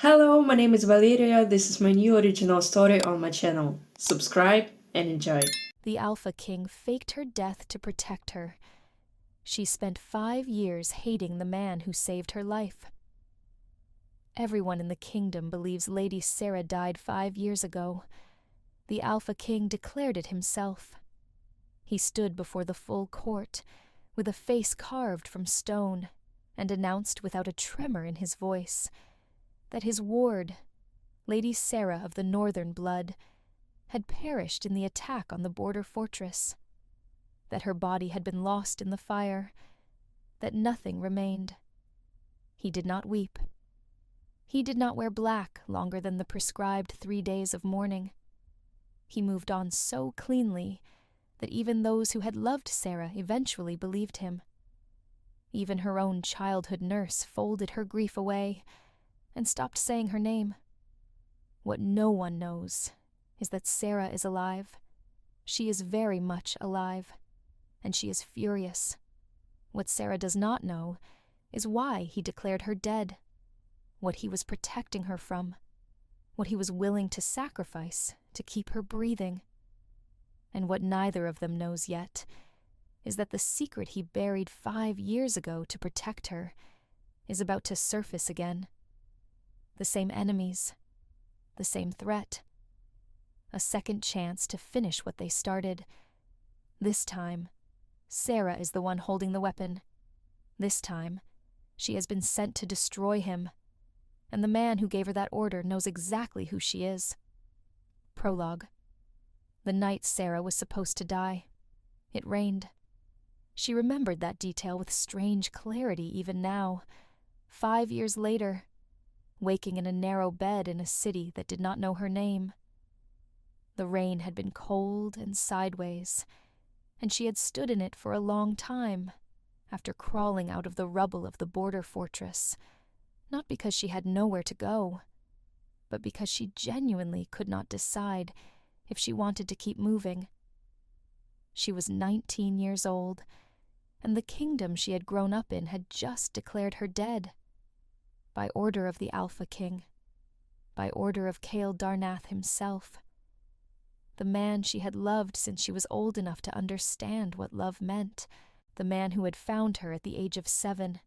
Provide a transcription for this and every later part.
Hello, my name is Valeria. This is my new original story on my channel. Subscribe and enjoy. The Alpha King faked her death to protect her. She spent 5 years hating the man who saved her life. Everyone in the kingdom believes Lady Sera died 5 years ago. The Alpha King declared it himself. He stood before the full court, with a face carved from stone, and announced without a tremor in his voice that his ward, Lady Sera of the Northern blood, had perished in the attack on the border fortress, that her body had been lost in the fire, that nothing remained. He did not weep. He did not wear black longer than the prescribed 3 days of mourning. He moved on so cleanly that even those who had loved Sera eventually believed him. Even her own childhood nurse folded her grief away and stopped saying her name. What no one knows is that Sera is alive. She is very much alive, and she is furious. What Sera does not know is why he declared her dead, what he was protecting her from, what he was willing to sacrifice to keep her breathing. And what neither of them knows yet is that the secret he buried 5 years ago to protect her is about to surface again. The same enemies, the same threat, a second chance to finish what they started. This time, Sera is the one holding the weapon. This time, she has been sent to destroy him, and the man who gave her that order knows exactly who she is. Prologue. The night Sera was supposed to die. It rained. She remembered that detail with strange clarity even now, 5 years later, waking in a narrow bed in a city that did not know her name. The rain had been cold and sideways, and she had stood in it for a long time, after crawling out of the rubble of the border fortress, not because she had nowhere to go, but because she genuinely could not decide if she wanted to keep moving. She was 19 years old, and the kingdom she had grown up in had just declared her dead. By order of the Alpha King, by order of Kael Darnath himself. The man she had loved since she was old enough to understand what love meant, the man who had found her at the age of 7,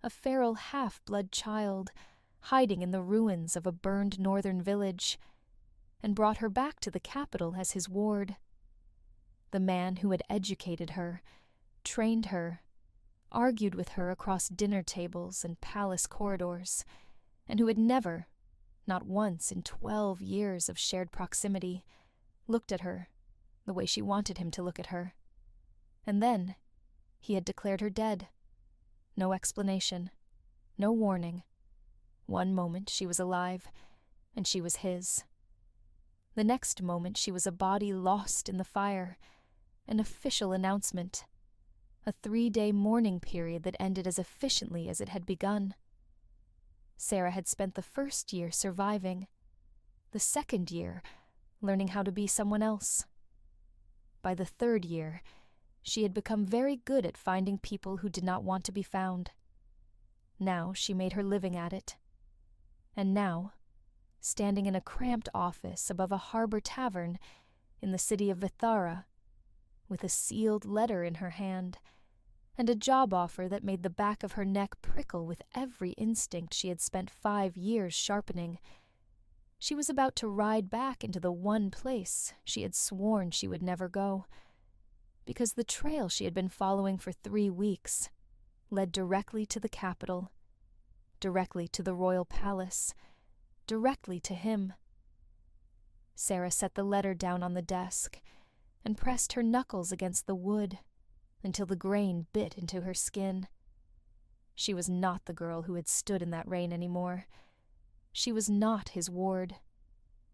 a feral half-blood child, hiding in the ruins of a burned northern village, and brought her back to the capital as his ward. The man who had educated her, trained her, argued with her across dinner tables and palace corridors, and who had never, not once in 12 years of shared proximity, looked at her the way she wanted him to look at her. And then he had declared her dead. No explanation, no warning. One moment she was alive, and she was his. The next moment she was a body lost in the fire, an official announcement, a 3-day mourning period that ended as efficiently as it had begun. Sera had spent the first year surviving, the second year learning how to be someone else. By the 3rd year, she had become very good at finding people who did not want to be found. Now she made her living at it. And now, standing in a cramped office above a harbor tavern in the city of Vithara, with a sealed letter in her hand, and a job offer that made the back of her neck prickle with every instinct she had spent 5 years sharpening, she was about to ride back into the one place she had sworn she would never go, because the trail she had been following for 3 weeks led directly to the capital, directly to the royal palace, directly to him. Sera set the letter down on the desk and pressed her knuckles against the wood until the grain bit into her skin. She was not the girl who had stood in that rain anymore. She was not his ward.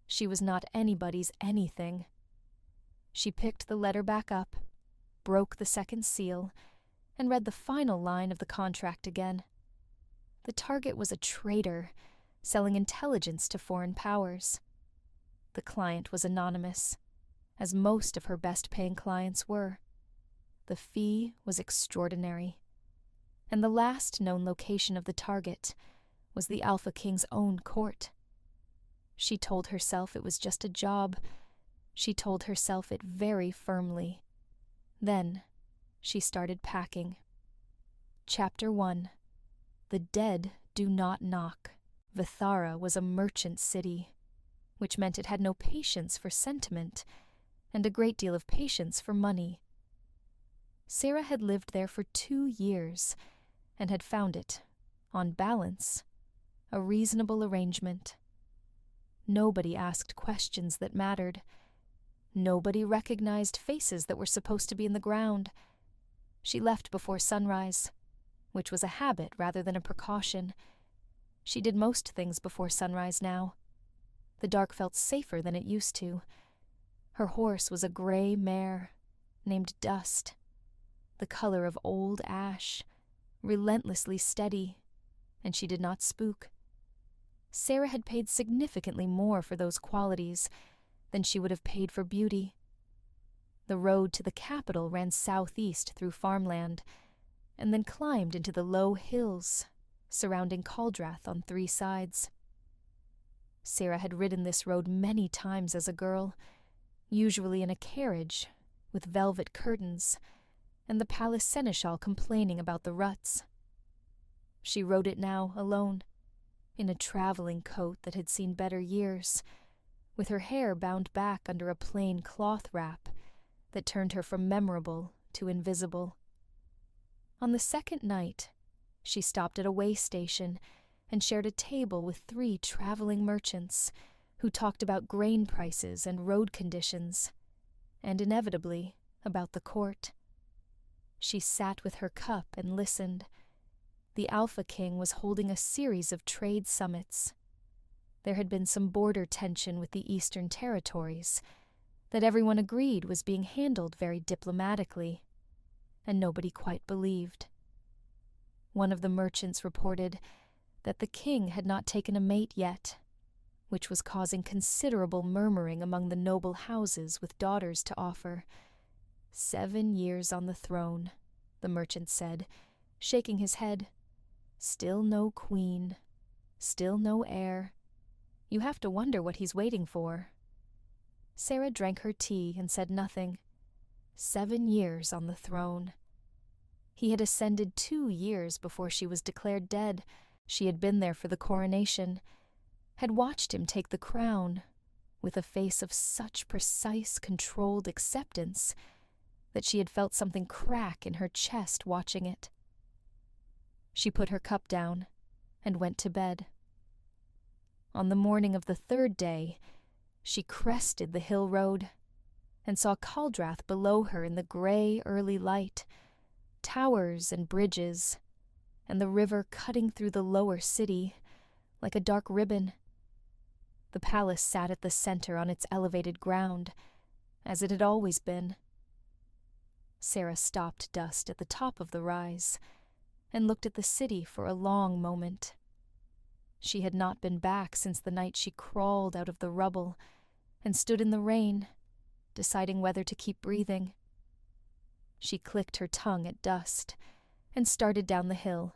She was not anybody's anything. She picked the letter back up, broke the second seal, and read the final line of the contract again. The target was a traitor, selling intelligence to foreign powers. The client was anonymous, as most of her best-paying clients were. The fee was extraordinary, and the last known location of the target was the Alpha King's own court. She told herself it was just a job. She told herself it very firmly. Then she started packing. Chapter 1. The dead do not knock. Vithara was a merchant city, which meant it had no patience for sentiment and a great deal of patience for money. Sera had lived there for 2 years and had found it, on balance, a reasonable arrangement. Nobody asked questions that mattered. Nobody recognized faces that were supposed to be in the ground. She left before sunrise, which was a habit rather than a precaution. She did most things before sunrise now. The dark felt safer than it used to. Her horse was a gray mare named Dust, the color of old ash, relentlessly steady, and she did not spook. Sera had paid significantly more for those qualities than she would have paid for beauty. The road to the capital ran southeast through farmland, and then climbed into the low hills surrounding Caldrath on 3 sides. Sera had ridden this road many times as a girl, usually in a carriage with velvet curtains, and the palace seneschal complaining about the ruts. She rode it now alone, in a traveling coat that had seen better years, with her hair bound back under a plain cloth wrap that turned her from memorable to invisible. On the second night, she stopped at a way station and shared a table with 3 traveling merchants who talked about grain prices and road conditions, and inevitably about the court. She sat with her cup and listened. The Alpha King was holding a series of trade summits. There had been some border tension with the Eastern Territories that everyone agreed was being handled very diplomatically, and nobody quite believed. One of the merchants reported that the king had not taken a mate yet, which was causing considerable murmuring among the noble houses with daughters to offer. 7 years on the throne, the merchant said, shaking his head. Still no queen, still no heir. You have to wonder what he's waiting for. Sera drank her tea and said nothing. 7 years on the throne. He had ascended 2 years before she was declared dead. She had been there for the coronation, had watched him take the crown, with a face of such precise, controlled acceptance that she had felt something crack in her chest watching it. She put her cup down and went to bed. On the morning of the 3rd day, she crested the hill road and saw Caldrath below her in the gray early light, towers and bridges, and the river cutting through the lower city like a dark ribbon. The palace sat at the center on its elevated ground, as it had always been. Sera stopped Dust at the top of the rise and looked at the city for a long moment. She had not been back since the night she crawled out of the rubble and stood in the rain, deciding whether to keep breathing. She clicked her tongue at Dust and started down the hill.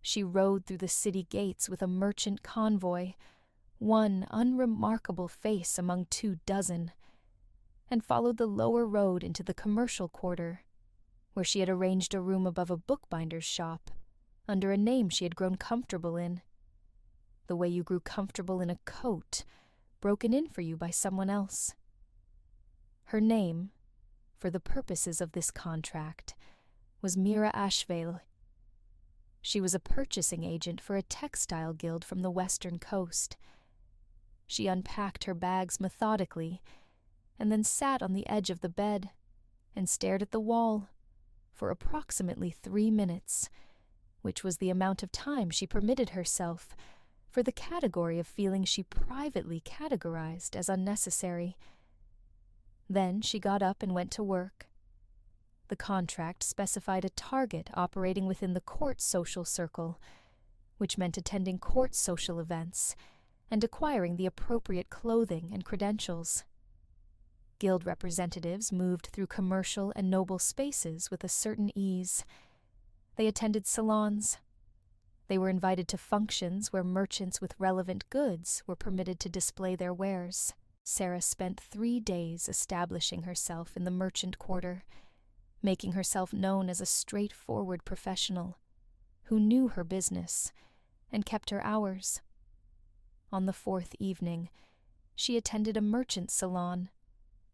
She rode through the city gates with a merchant convoy, one unremarkable face among 24, and followed the lower road into the commercial quarter, where she had arranged a room above a bookbinder's shop, under a name she had grown comfortable in. The way you grew comfortable in a coat, broken in for you by someone else. Her name, for the purposes of this contract, was Mira Ashvale. She was a purchasing agent for a textile guild from the western coast. She unpacked her bags methodically, and then sat on the edge of the bed and stared at the wall for approximately 3 minutes, which was the amount of time she permitted herself for the category of feelings she privately categorized as unnecessary. Then she got up and went to work. The contract specified a target operating within the court social circle, which meant attending court social events and acquiring the appropriate clothing and credentials. Guild representatives moved through commercial and noble spaces with a certain ease. They attended salons. They were invited to functions where merchants with relevant goods were permitted to display their wares. Sera spent 3 days establishing herself in the merchant quarter, making herself known as a straightforward professional who knew her business and kept her hours. On the 4th evening, she attended a merchant salon,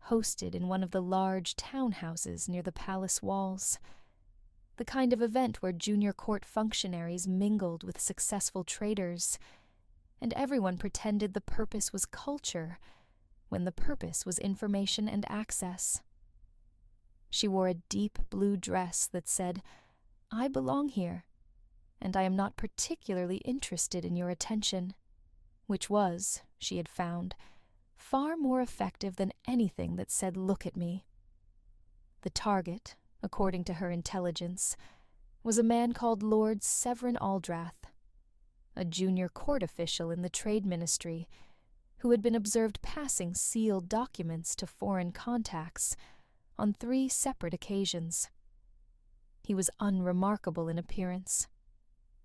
hosted in one of the large townhouses near the palace walls, the kind of event where junior court functionaries mingled with successful traders, and everyone pretended the purpose was culture when the purpose was information and access. She wore a deep blue dress that said, "I belong here, and I am not particularly interested in your attention," which was, she had found, far more effective than anything that said, "Look at me." The target, according to her intelligence, was a man called Lord Severin Aldrath, a junior court official in the Trade Ministry, who had been observed passing sealed documents to foreign contacts on 3 separate occasions. He was unremarkable in appearance,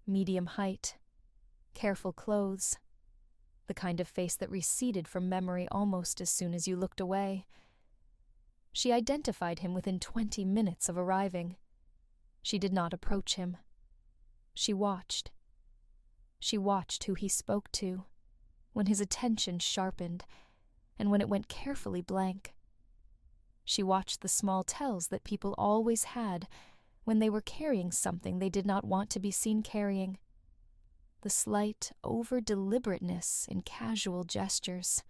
medium height, careful clothes, the kind of face that receded from memory almost as soon as you looked away. She identified him within 20 minutes of arriving. She did not approach him. She watched. She watched who he spoke to, when his attention sharpened, and when it went carefully blank. She watched the small tells that people always had when they were carrying something they did not want to be seen carrying. The slight over-deliberateness in casual gestures,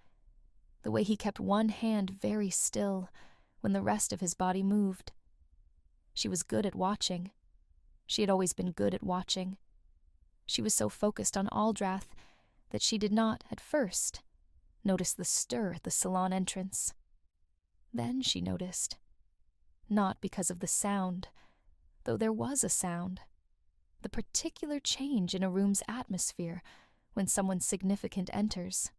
the way he kept one hand very still when the rest of his body moved. She was good at watching. She had always been good at watching. She was so focused on Aldrath that she did not, at first, notice the stir at the salon entrance. Then she noticed, not because of the sound, though there was a sound, the particular change in a room's atmosphere when someone significant enters.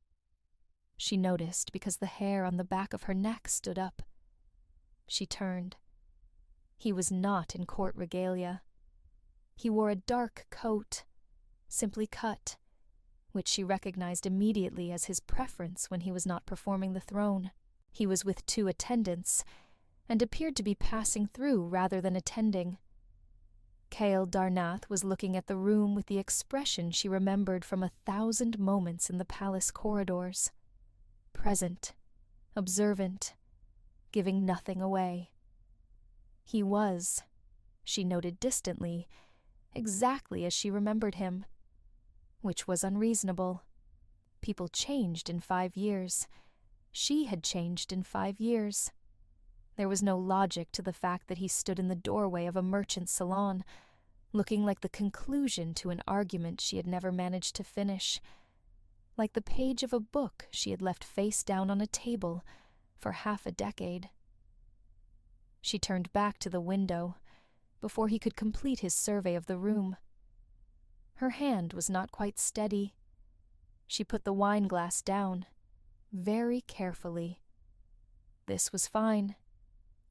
She noticed because the hair on the back of her neck stood up. She turned. He was not in court regalia. He wore a dark coat, simply cut, which she recognized immediately as his preference when he was not performing the throne. He was with 2 attendants, and appeared to be passing through rather than attending. Kael Darnath was looking at the room with the expression she remembered from 1,000 moments in the palace corridors. Present, observant, giving nothing away. He was, she noted distantly, exactly as she remembered him, which was unreasonable. People changed in 5 years. She had changed in 5 years. There was no logic to the fact that he stood in the doorway of a merchant salon, looking like the conclusion to an argument she had never managed to finish, like the page of a book she had left face down on a table for half a decade. She turned back to the window before he could complete his survey of the room. Her hand was not quite steady. She put the wine glass down, very carefully. This was fine.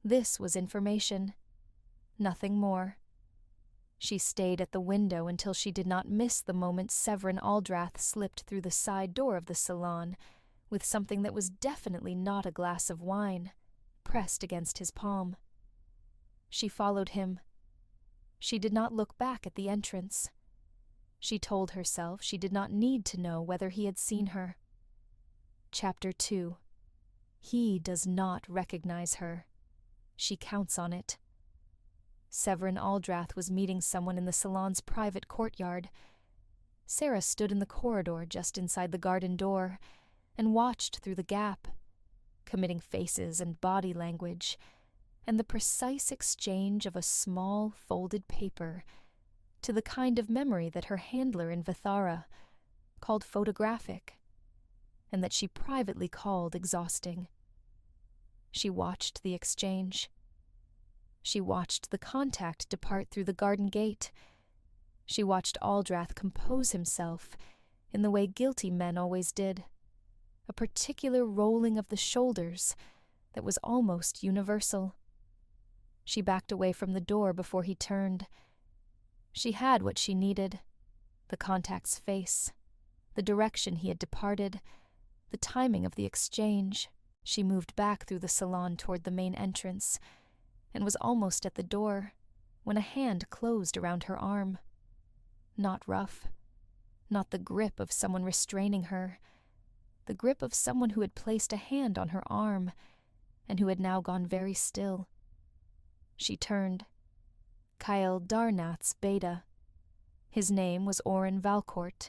This was information. Nothing more. She stayed at the window until she did not miss the moment Severin Aldrath slipped through the side door of the salon with something that was definitely not a glass of wine, pressed against his palm. She followed him. She did not look back at the entrance. She told herself she did not need to know whether he had seen her. Chapter 2. He does not recognize her. She counts on it. Severin Aldrath was meeting someone in the salon's private courtyard. Sera stood in the corridor just inside the garden door and watched through the gap, committing faces and body language, and the precise exchange of a small folded paper to the kind of memory that her handler in Vithara called photographic, and that she privately called exhausting. She watched the exchange. She watched the contact depart through the garden gate. She watched Aldrath compose himself in the way guilty men always did, a particular rolling of the shoulders that was almost universal. She backed away from the door before he turned. She had what she needed, The contact's face, the direction he had departed, the timing of the exchange. She moved back through the salon toward the main entrance, and was almost at the door when a hand closed around her arm. Not rough, not the grip of someone restraining her, the grip of someone who had placed a hand on her arm and who had now gone very still. She turned. Kyle Darnath's beta. His name was Oren Valcourt,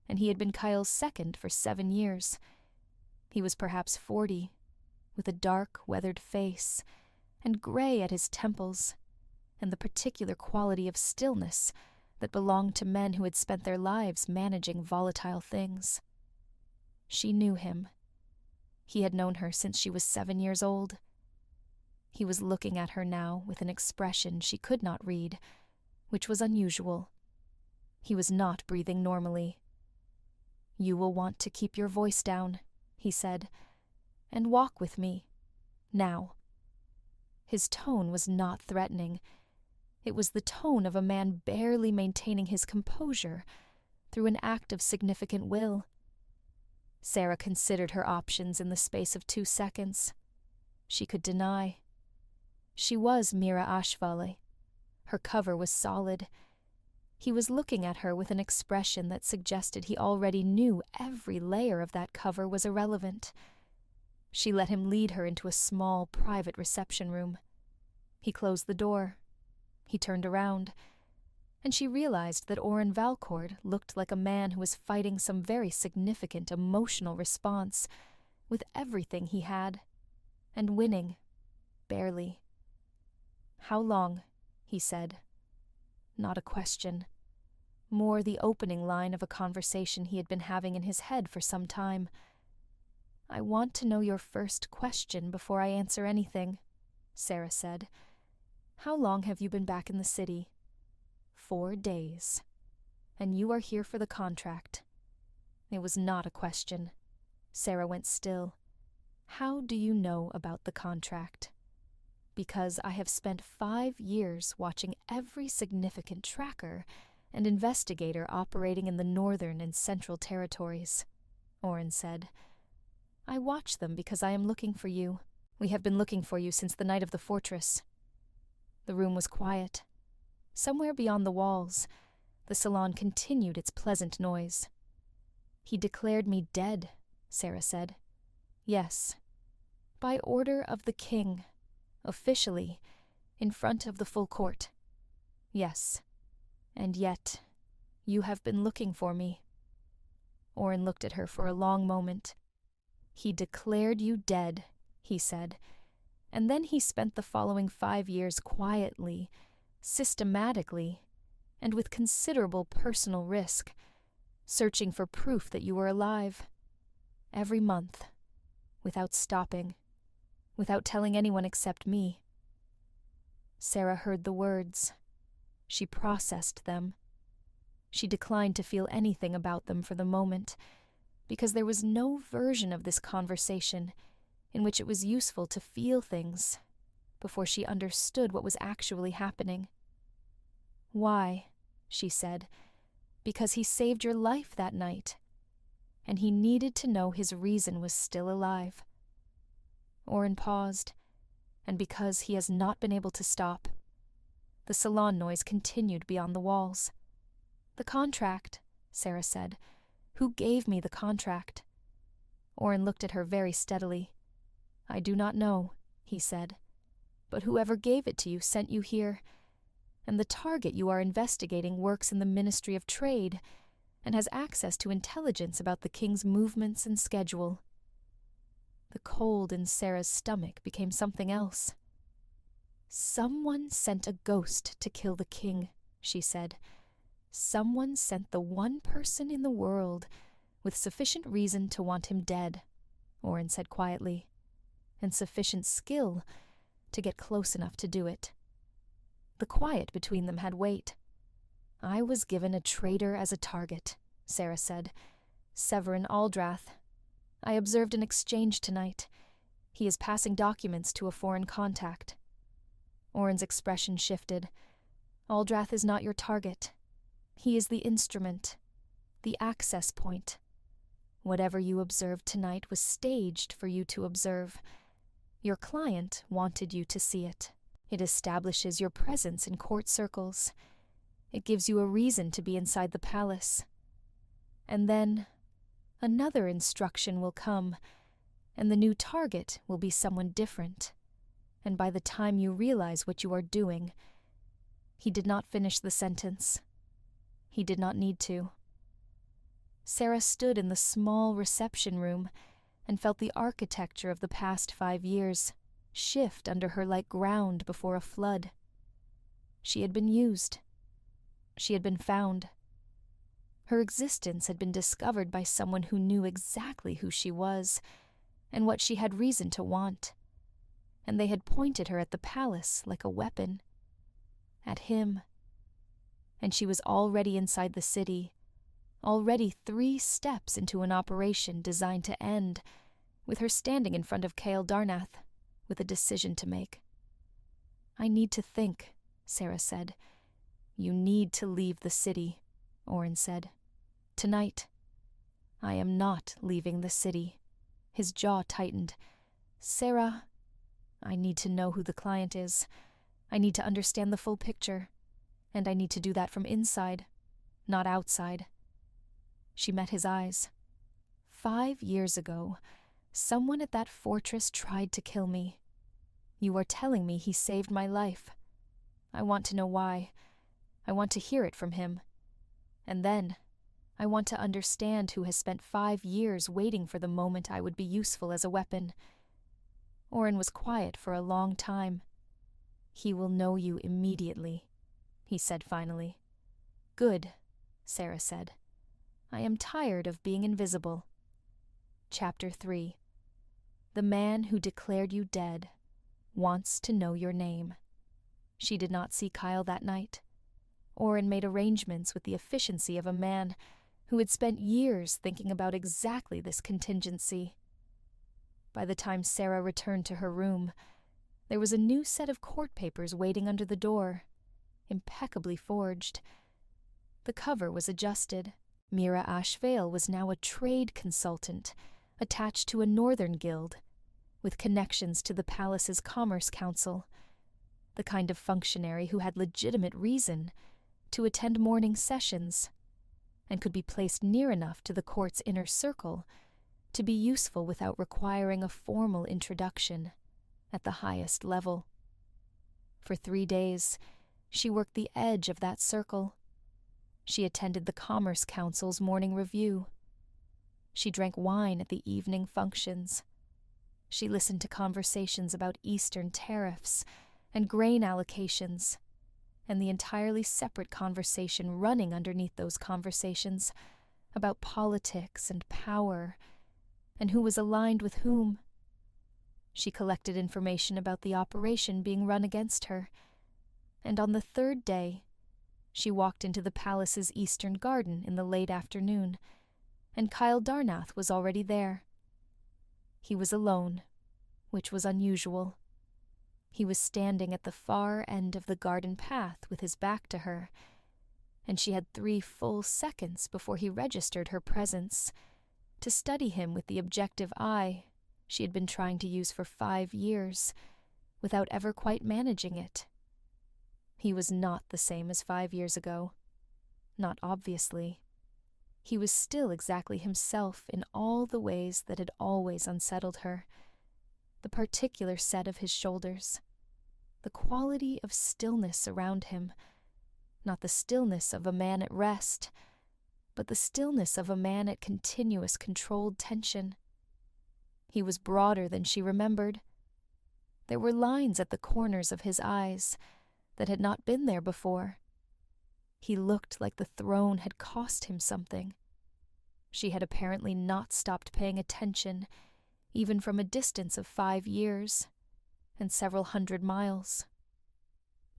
and he had been Kyle's second for 7 years. He was perhaps 40, with a dark, weathered face, and gray at his temples, and the particular quality of stillness that belonged to men who had spent their lives managing volatile things. She knew him. He had known her since she was 7 years old. He was looking at her now with an expression she could not read, which was unusual. He was not breathing normally. "You will want to keep your voice down," he said, "and walk with me. Now." His tone was not threatening. It was the tone of a man barely maintaining his composure through an act of significant will. Sera considered her options in the space of 2 seconds. She could deny. She was Mira Ashvali. Her cover was solid. He was looking at her with an expression that suggested he already knew every layer of that cover was irrelevant. She let him lead her into a small, private reception room. He closed the door. He turned around, and she realized that Oren Valcourt looked like a man who was fighting some very significant emotional response with everything he had, and winning, barely. "How long?" he said. Not a question. More the opening line of a conversation he had been having in his head for some time. "I want to know your first question before I answer anything," Sera said. "How long have you been back in the city?" 4 days. "And you are here for the contract." It was not a question. Sera went still. "How do you know about the contract?" "Because I have spent 5 years watching every significant tracker and investigator operating in the northern and central territories," Oren said. "I watch them because I am looking for you. We have been looking for you since the night of the fortress." The room was quiet. Somewhere beyond the walls, the salon continued its pleasant noise. "He declared me dead," Sera said. "Yes. By order of the king. Officially, in front of the full court. Yes. And yet, you have been looking for me." Oren looked at her for a long moment. "He declared you dead," he said, and then he spent the following 5 years quietly, systematically, and with considerable personal risk, searching for proof that you were alive. Every month, without stopping, without telling anyone except me. Sera heard the words. She processed them. She declined to feel anything about them for the moment, because there was no version of this conversation in which it was useful to feel things before she understood what was actually happening. "Why?" she said. "Because he saved your life that night, and he needed to know his reason was still alive." Oren paused, and because he has not been able to stop. The salon noise continued beyond the walls. "The contract," Sera said. "Who gave me the contract?" Oren looked at her very steadily. "I do not know," he said. "But whoever gave it to you sent you here, and the target you are investigating works in the Ministry of Trade and has access to intelligence about the king's movements and schedule." The cold in Sera's stomach became something else. "Someone sent a ghost to kill the king," she said. "Someone sent the one person in the world with sufficient reason to want him dead," Oren said quietly, "and sufficient skill to get close enough to do it." The quiet between them had weight. "I was given a traitor as a target," Sera said. "Severin Aldrath. I observed an exchange tonight. He is passing documents to a foreign contact." Oren's expression shifted. "Aldrath is not your target. He is the instrument, the access point. Whatever you observed tonight was staged for you to observe. Your client wanted you to see it. It establishes your presence in court circles. It gives you a reason to be inside the palace. And then another instruction will come, and the new target will be someone different. And by the time you realize what you are doing, he did not finish the sentence. He did not need to. Sera stood in the small reception room and felt the architecture of the past 5 years shift under her like ground before a flood. She had been used. She had been found. Her existence had been discovered by someone who knew exactly who she was and what she had reason to want, and they had pointed her at the palace like a weapon. At him. And she was already inside the city, already 3 steps into an operation designed to end, with her standing in front of Kael Darnath, with a decision to make. "I need to think," Sera said. "You need to leave the city," Oren said. "Tonight." "I am not leaving the city." His jaw tightened. "Sera, I need to know who the client is. I need to understand the full picture. And I need to do that from inside, not outside." She met his eyes. 5 years ago, someone at that fortress tried to kill me. You are telling me he saved my life. I want to know why. I want to hear it from him. And then, I want to understand who has spent 5 years waiting for the moment I would be useful as a weapon. Oren was quiet for a long time. "He will know you immediately," he said finally. "Good," Sera said. "I am tired of being invisible." Chapter 3. The man who declared you dead wants to know your name. She did not see Kyle that night. Oren made arrangements with the efficiency of a man who had spent years thinking about exactly this contingency. By the time Sera returned to her room, there was a new set of court papers waiting under the door, impeccably forged. The cover was adjusted. Mira Ashvale was now a trade consultant, attached to a northern guild, with connections to the palace's Commerce Council, the kind of functionary who had legitimate reason to attend morning sessions, and could be placed near enough to the court's inner circle to be useful without requiring a formal introduction at the highest level. For 3 days, she worked the edge of that circle. She attended the Commerce Council's morning review. She drank wine at the evening functions. She listened to conversations about Eastern tariffs and grain allocations, and the entirely separate conversation running underneath those conversations about politics and power, and who was aligned with whom. She collected information about the operation being run against her, and on the 3rd day, she walked into the palace's eastern garden in the late afternoon, and Kyle Darnath was already there. He was alone, which was unusual. He was standing at the far end of the garden path with his back to her, and she had 3 full seconds before he registered her presence, to study him with the objective eye she had been trying to use for 5 years, without ever quite managing it. He was not the same as 5 years ago. Not obviously. He was still exactly himself in all the ways that had always unsettled her. The particular set of his shoulders. The quality of stillness around him. Not the stillness of a man at rest, but the stillness of a man at continuous controlled tension. He was broader than she remembered. There were lines at the corners of his eyes that had not been there before. He looked like the throne had cost him something. She had apparently not stopped paying attention, even from a distance of 5 years, and several 100 miles.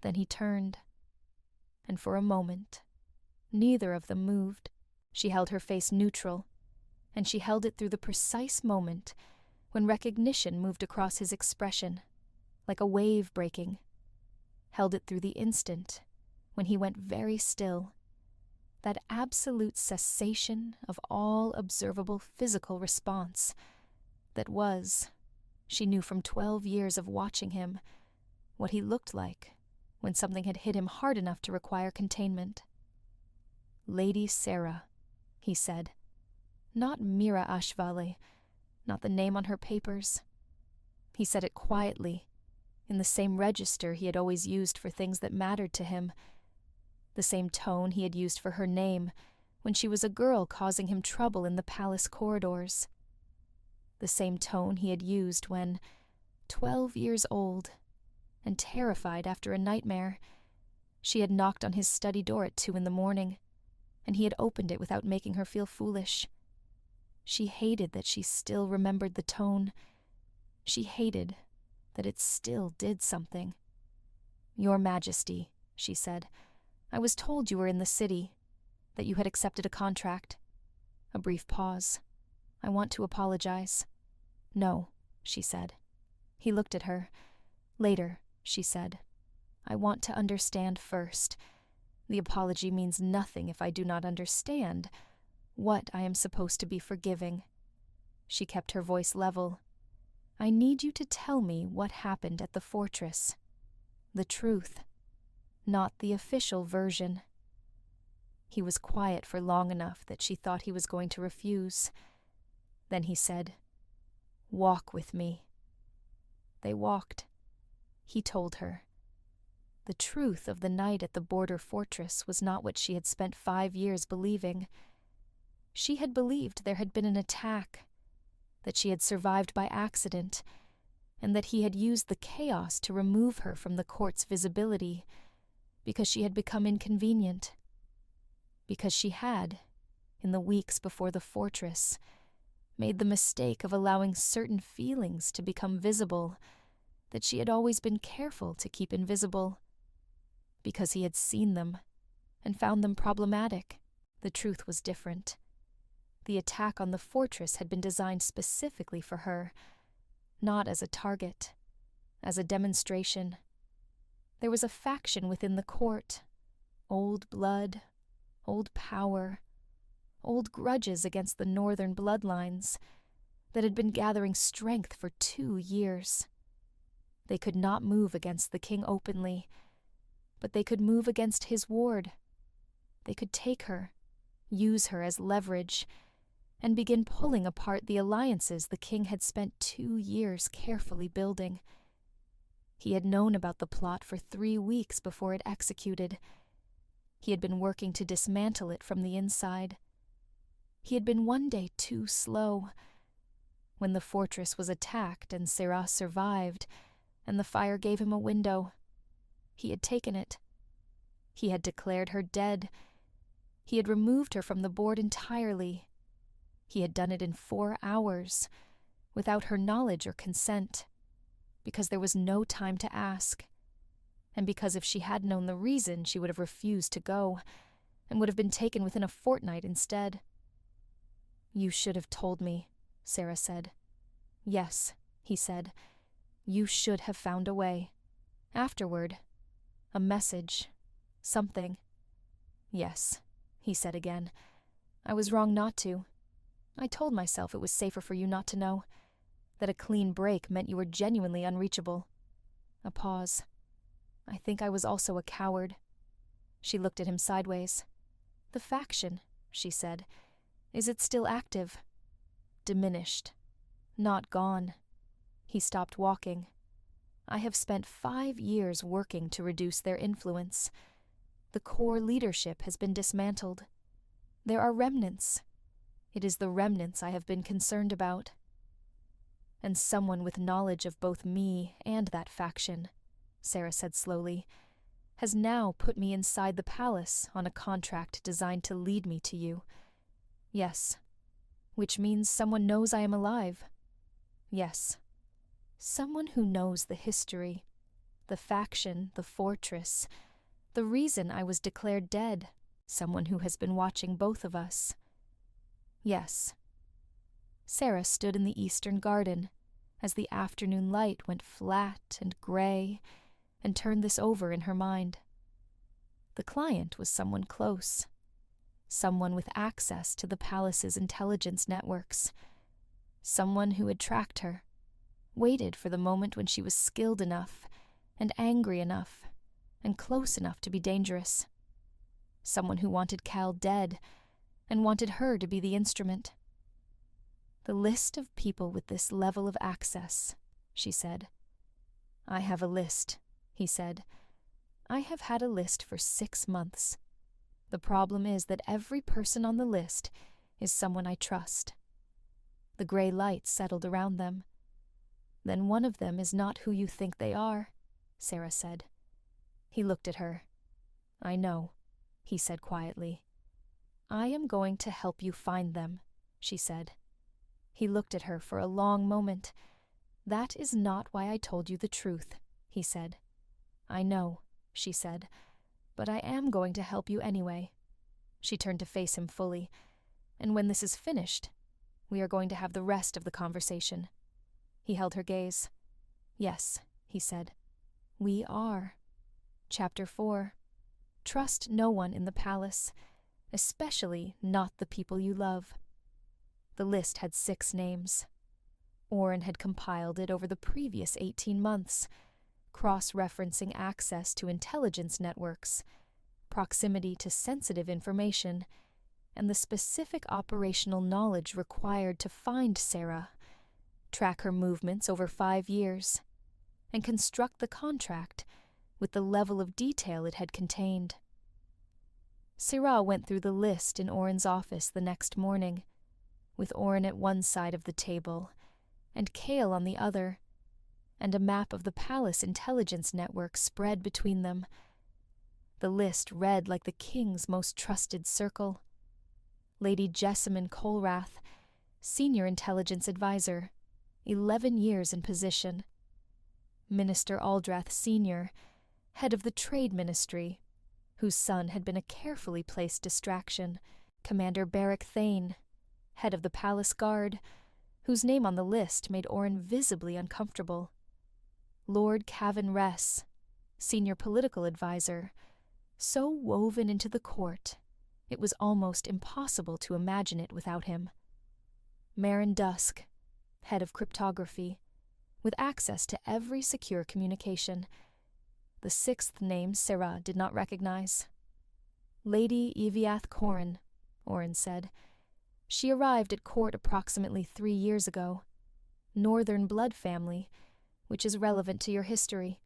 Then he turned, and for a moment, neither of them moved. She held her face neutral, and she held it through the precise moment when recognition moved across his expression, like a wave breaking. Held it through the instant when he went very still, that absolute cessation of all observable physical response that was, she knew from 12 years of watching him, what he looked like when something had hit him hard enough to require containment. Lady Sera, he said. Not Mira Ashvali, not the name on her papers. He said it quietly, in the same register he had always used for things that mattered to him, the same tone he had used for her name when she was a girl causing him trouble in the palace corridors, the same tone he had used when, 12 years old, and terrified after a nightmare, she had knocked on his study door at 2 a.m, and he had opened it without making her feel foolish. She hated that she still remembered the tone. She hated that it still did something. "Your Majesty," she said, "I was told you were in the city, that you had accepted a contract." A brief pause. "I want to apologize." "No," she said. He looked at her. "Later," she said. "I want to understand first. The apology means nothing if I do not understand what I am supposed to be forgiving." She kept her voice level. "I need you to tell me what happened at the fortress. The truth, not the official version." He was quiet for long enough that she thought he was going to refuse. Then he said, "Walk with me." They walked. He told her. The truth of the night at the border fortress was not what she had spent 5 years believing. She had believed there had been an attack, that she had survived by accident, and that he had used the chaos to remove her from the court's visibility because she had become inconvenient. Because she had, in the weeks before the fortress, made the mistake of allowing certain feelings to become visible that she had always been careful to keep invisible. Because he had seen them and found them problematic, the truth was different. The attack on the fortress had been designed specifically for her, not as a target, as a demonstration. There was a faction within the court, old blood, old power, old grudges against the northern bloodlines that had been gathering strength for 2 years. They could not move against the king openly, but they could move against his ward. They could take her, use her as leverage, and begin pulling apart the alliances the king had spent 2 years carefully building. He had known about the plot for 3 weeks before it executed. He had been working to dismantle it from the inside. He had been one day too slow. When the fortress was attacked and Sera survived, and the fire gave him a window, he had taken it. He had declared her dead. He had removed her from the board entirely. He had done it in 4 hours, without her knowledge or consent, because there was no time to ask, and because if she had known the reason, she would have refused to go, and would have been taken within a fortnight instead. "You should have told me," Sera said. "Yes," he said. "You should have found a way. Afterward, a message, something." "Yes," he said again. "I was wrong not to. I told myself it was safer for you not to know, that a clean break meant you were genuinely unreachable." A pause. "I think I was also a coward." She looked at him sideways. "The faction," she said. "Is it still active?" "Diminished. Not gone." He stopped walking. "I have spent 5 years working to reduce their influence. The core leadership has been dismantled. There are remnants. It is the remnants I have been concerned about. And someone with knowledge of both me and that faction," Sera said slowly, "has now put me inside the palace on a contract designed to lead me to you. Yes. Which means someone knows I am alive. Yes. Someone who knows the history, the faction, the fortress, the reason I was declared dead, someone who has been watching both of us. Yes." Sera stood in the eastern garden as the afternoon light went flat and gray and turned this over in her mind. The client was someone close. someone with access to the palace's intelligence networks, someone who had tracked her, waited for the moment when she was skilled enough and angry enough and close enough to be dangerous, someone who wanted Cal dead and wanted her to be the instrument. The list of people with this level of access, she said. I have a list, he said. I have had a list for 6 months. The problem is that every person on the list is someone I trust. The gray light settled around them. Then one of them is not who you think they are, Sera said. He looked at her. I know, he said quietly. I am going to help you find them, she said. He looked at her for a long moment. That is not why I told you the truth, he said. I know, she said, but I am going to help you anyway. She turned to face him fully. And when this is finished, we are going to have the rest of the conversation. He held her gaze. Yes, he said. We are. Chapter 4. Trust no one in the palace, especially not the people you love. The list had 6 names. Oren had compiled it over the previous 18 months, cross-referencing access to intelligence networks, proximity to sensitive information, and the specific operational knowledge required to find Sera, track her movements over 5 years, and construct the contract with the level of detail it had contained. Sera went through the list in Oren's office the next morning, with Oren at one side of the table and Kale on the other, and a map of the palace intelligence network spread between them. The list read like the king's most trusted circle. Lady Jessamine Colrath, Senior Intelligence Advisor, 11 years in position. Minister Aldrath Sr., Head of the Trade Ministry, whose son had been a carefully placed distraction. Commander Barrack Thane, Head of the Palace Guard, whose name on the list made Oren visibly uncomfortable. Lord Cavan Ress, Senior Political Advisor, so woven into the court it was almost impossible to imagine it without him. Marin Dusk, Head of Cryptography, with access to every secure communication. The 6th name Sera did not recognize. Lady Eviath Corrin, Oren said. She arrived at court approximately 3 years ago. Northern blood family, which is relevant to your history.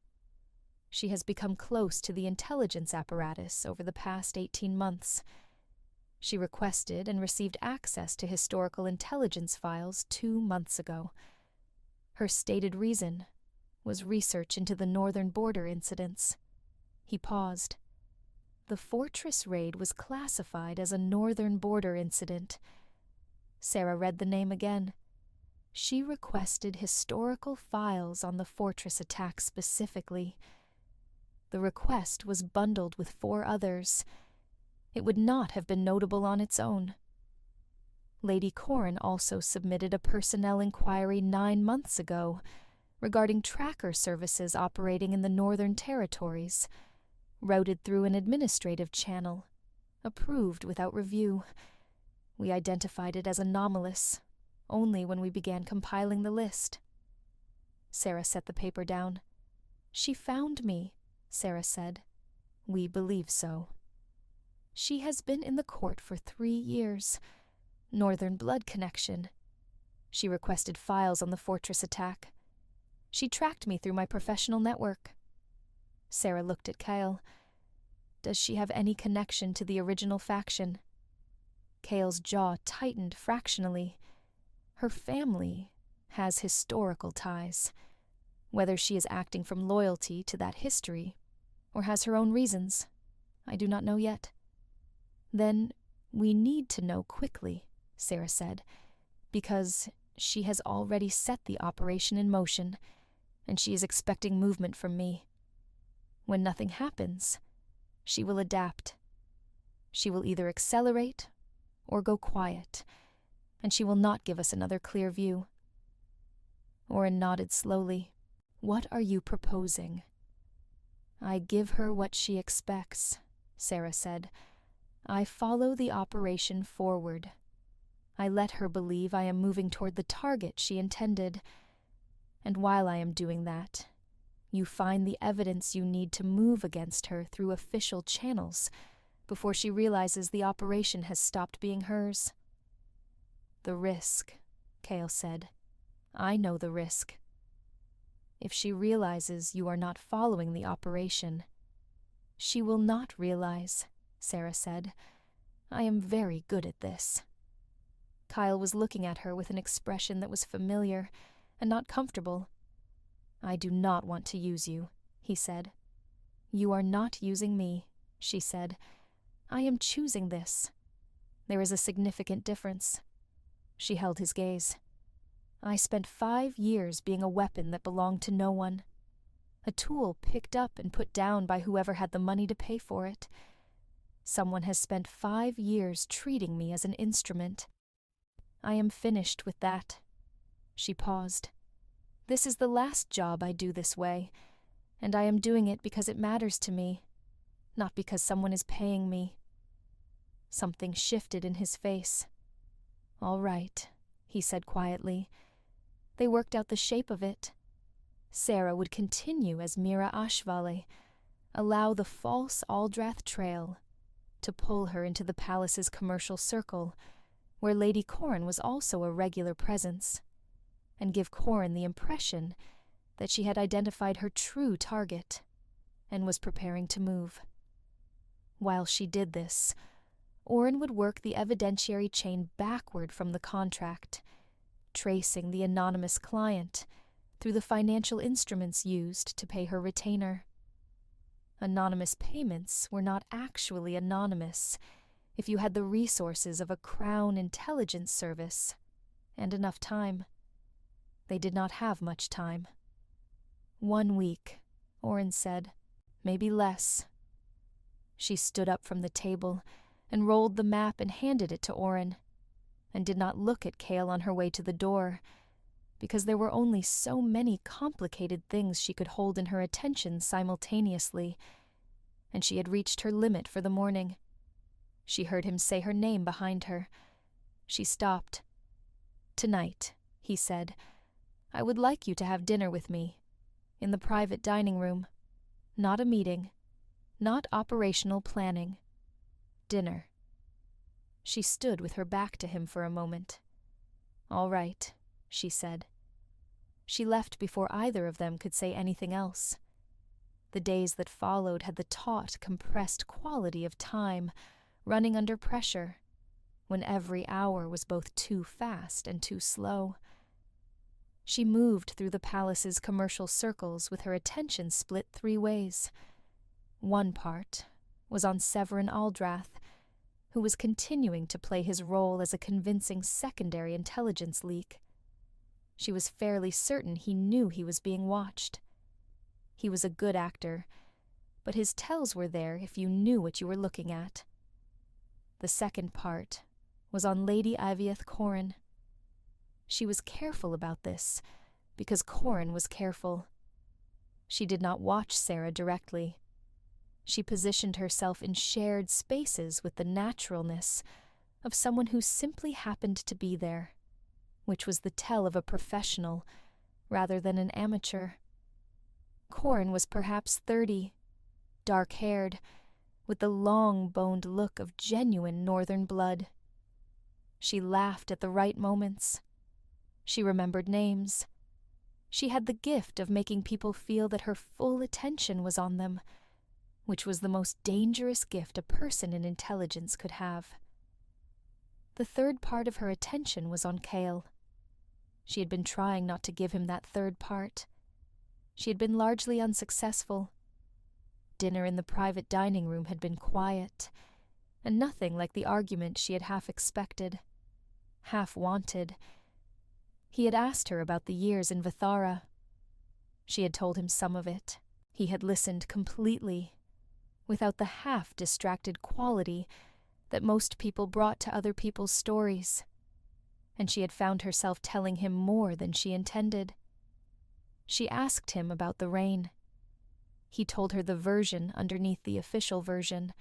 She has become close to the intelligence apparatus over the past 18 months. She requested and received access to historical intelligence files 2 months ago. Her stated reason was research into the northern border incidents. He paused. The fortress raid was classified as a northern border incident. Sera read the name again. She requested historical files on the fortress attack specifically. The request was bundled with 4 others. It would not have been notable on its own. Lady Corrin also submitted a personnel inquiry 9 months ago regarding tracker services operating in the Northern Territories, routed through an administrative channel, approved without review. We identified it as anomalous only when we began compiling the list. Sera set the paper down. She found me, Sera said. We believe so. She has been in the court for 3 years. Northern blood connection. She requested files on the fortress attack. She tracked me through my professional network. Sera looked at Kale. Does she have any connection to the original faction? Kale's jaw tightened fractionally. Her family has historical ties. Whether she is acting from loyalty to that history or has her own reasons, I do not know yet. Then we need to know quickly, Sera said, because she has already set the operation in motion, and she is expecting movement from me. When nothing happens, she will adapt. She will either accelerate or go quiet, and she will not give us another clear view. Oren nodded slowly. What are you proposing? I give her what she expects, Sera said. I follow the operation forward. I let her believe I am moving toward the target she intended. And while I am doing that, you find the evidence you need to move against her through official channels before she realizes the operation has stopped being hers. The risk, Kale said. I know the risk. If she realizes you are not following the operation, she will not realize, Sera said. I am very good at this. Kyle was looking at her with an expression that was familiar and not comfortable. I do not want to use you, he said. You are not using me, she said. I am choosing this. There is a significant difference. She held his gaze. I spent 5 years being a weapon that belonged to no one. A tool picked up and put down by whoever had the money to pay for it. Someone has spent 5 years treating me as an instrument. I am finished with that. She paused. This is the last job I do this way, and I am doing it because it matters to me, not because someone is paying me. Something shifted in his face. All right, he said quietly. They worked out the shape of it. Sera would continue as Mira Ashvale, allow the false Aldrath trail to pull her into the palace's commercial circle, where Lady Corrin was also a regular presence, and give Corrin the impression that she had identified her true target and was preparing to move. While she did this, Orin would work the evidentiary chain backward from the contract, tracing the anonymous client through the financial instruments used to pay her retainer. Anonymous payments were not actually anonymous if you had the resources of a Crown intelligence service and enough time. They did not have much time. 1 week, Orin said, maybe less. She stood up from the table and rolled the map and handed it to Orin, and did not look at Kale on her way to the door, because there were only so many complicated things she could hold in her attention simultaneously, and she had reached her limit for the morning. She heard him say her name behind her. She stopped. Tonight, he said, I would like you to have dinner with me, in the private dining room. Not a meeting, not operational planning. Dinner. She stood with her back to him for a moment. All right, she said. She left before either of them could say anything else. The days that followed had the taut, compressed quality of time, running under pressure, when every hour was both too fast and too slow. She moved through the palace's commercial circles with her attention split 3 ways. One part was on Severin Aldrath, who was continuing to play his role as a convincing secondary intelligence leak. She was fairly certain he knew he was being watched. He was a good actor, but his tells were there if you knew what you were looking at. The second part was on Lady Ivieth Corrin. She was careful about this, because Corrin was careful. She did not watch Sera directly. She positioned herself in shared spaces with the naturalness of someone who simply happened to be there, which was the tell of a professional rather than an amateur. Corrin was perhaps 30, dark-haired, with the long-boned look of genuine northern blood. She laughed at the right moments. She remembered names. She had the gift of making people feel that her full attention was on them, which was the most dangerous gift a person in intelligence could have. The third part of her attention was on Kale. She had been trying not to give him that third part. She had been largely unsuccessful. Dinner in the private dining room had been quiet, and nothing like the argument she had half expected, half wanted. He had asked her about the years in Vithara. She had told him some of it. He had listened completely, without the half-distracted quality that most people brought to other people's stories, and she had found herself telling him more than she intended. She asked him about the rain. He told her the version underneath the official version.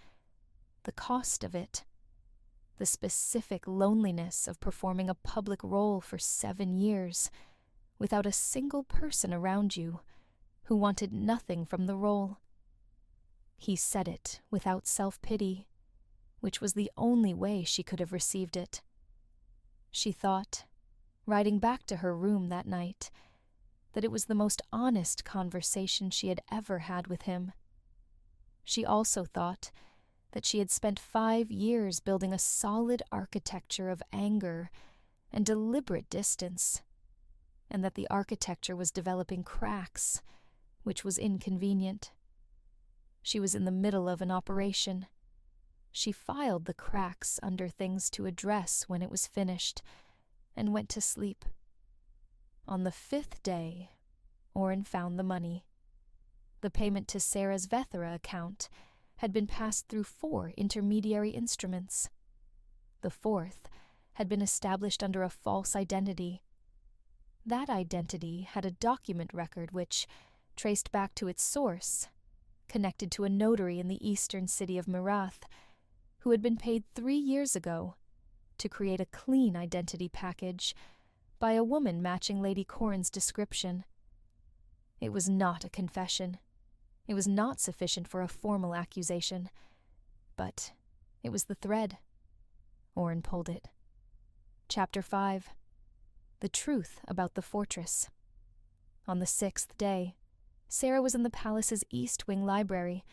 the cost of it, the specific loneliness of performing a public role for 7 years without a single person around you who wanted nothing from the role. He said it without self-pity, which was the only way she could have received it. She thought, riding back to her room that night, that it was the most honest conversation she had ever had with him. She also thought that she had spent 5 years building a solid architecture of anger and deliberate distance, and that the architecture was developing cracks, which was inconvenient. She was in the middle of an operation. She filed the cracks under things to address when it was finished, and went to sleep. On the 5th day, Oren found the money. The payment to Sera's Vethera account had been passed through 4 intermediary instruments. The 4th had been established under a false identity. That identity had a document record which, traced back to its source, connected to a notary in the eastern city of Mirath, who had been paid 3 years ago to create a clean identity package by a woman matching Lady Corin's description. It was not a confession. It was not sufficient for a formal accusation, but it was the thread. Oren pulled it. Chapter 5. The Truth About the Fortress. On the 6th day, Sera was in the palace's East Wing library,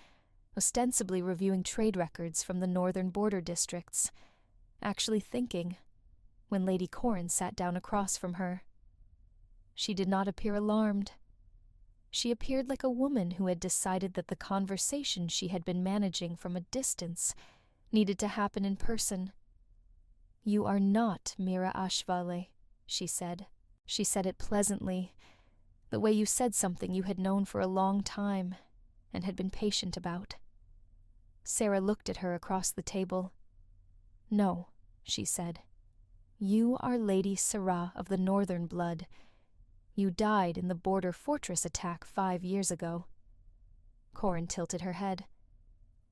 ostensibly reviewing trade records from the northern border districts, actually thinking, when Lady Corin sat down across from her. She did not appear alarmed. She appeared like a woman who had decided that the conversation she had been managing from a distance needed to happen in person. "You are not Mira Ashvale," she said. She said it pleasantly, the way you said something you had known for a long time and had been patient about. Sera looked at her across the table. "No," she said. "You are Lady Sera of the Northern Blood. You died in the border fortress attack 5 years ago." Corin tilted her head.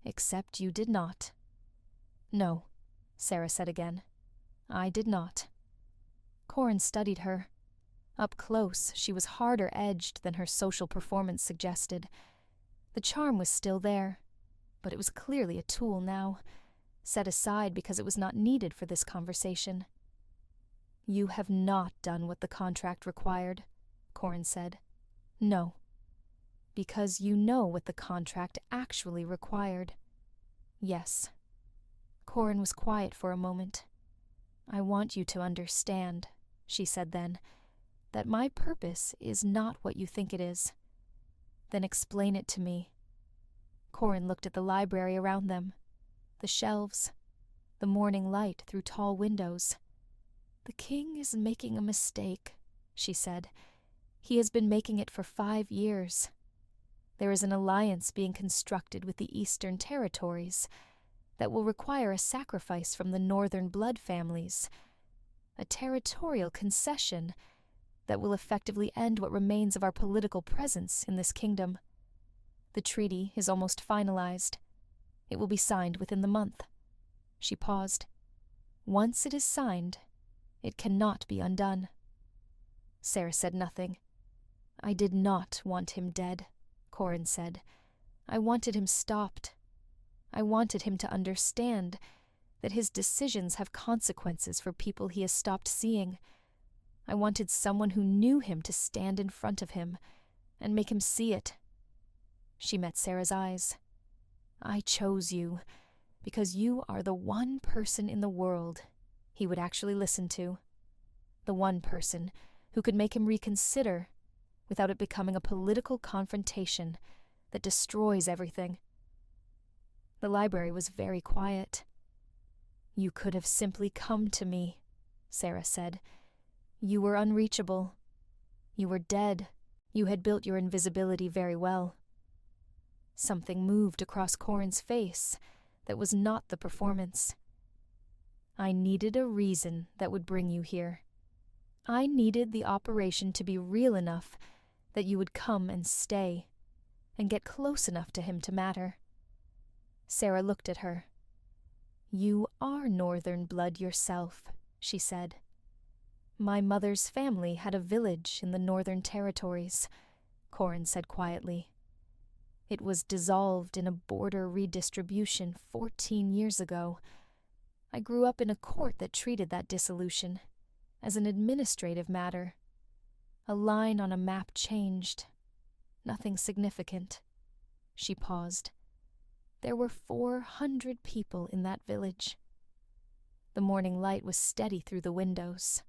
"Except you did not." "No," Sera said again. "I did not." Corin studied her. Up close, she was harder edged than her social performance suggested. The charm was still there, but it was clearly a tool now, set aside because it was not needed for this conversation. "You have not done what the contract required," Corin said. "No. Because you know what the contract actually required." "Yes." Corin was quiet for a moment. "I want you to understand," she said then, "that my purpose is not what you think it is." "Then explain it to me." Corin looked at the library around them, the shelves, the morning light through tall windows. "The king is making a mistake," she said. "He has been making it for 5 years. There is an alliance being constructed with the Eastern Territories that will require a sacrifice from the Northern Blood families, a territorial concession that will effectively end what remains of our political presence in this kingdom. The treaty is almost finalized. It will be signed within the month." She paused. "Once it is signed, it cannot be undone." Sera said nothing. "I did not want him dead," Corin said. "I wanted him stopped. I wanted him to understand that his decisions have consequences for people he has stopped seeing. I wanted someone who knew him to stand in front of him and make him see it." She met Sera's eyes. "I chose you because you are the one person in the world he would actually listen to. The one person who could make him reconsider without it becoming a political confrontation that destroys everything." The library was very quiet. "You could have simply come to me," Sera said. "You were unreachable. You were dead. You had built your invisibility very well." Something moved across Corin's face that was not the performance. "I needed a reason that would bring you here. I needed the operation to be real enough that you would come and stay, and get close enough to him to matter." Sera looked at her. You are northern blood yourself, she said. My mother's family had a village in the Northern Territories, Corin said quietly. It was dissolved in a border redistribution 14 years ago. I grew up in a court that treated that dissolution as an administrative matter. A line on a map changed. Nothing significant. She paused. There were 400 people in that village. The morning light was steady through the windows.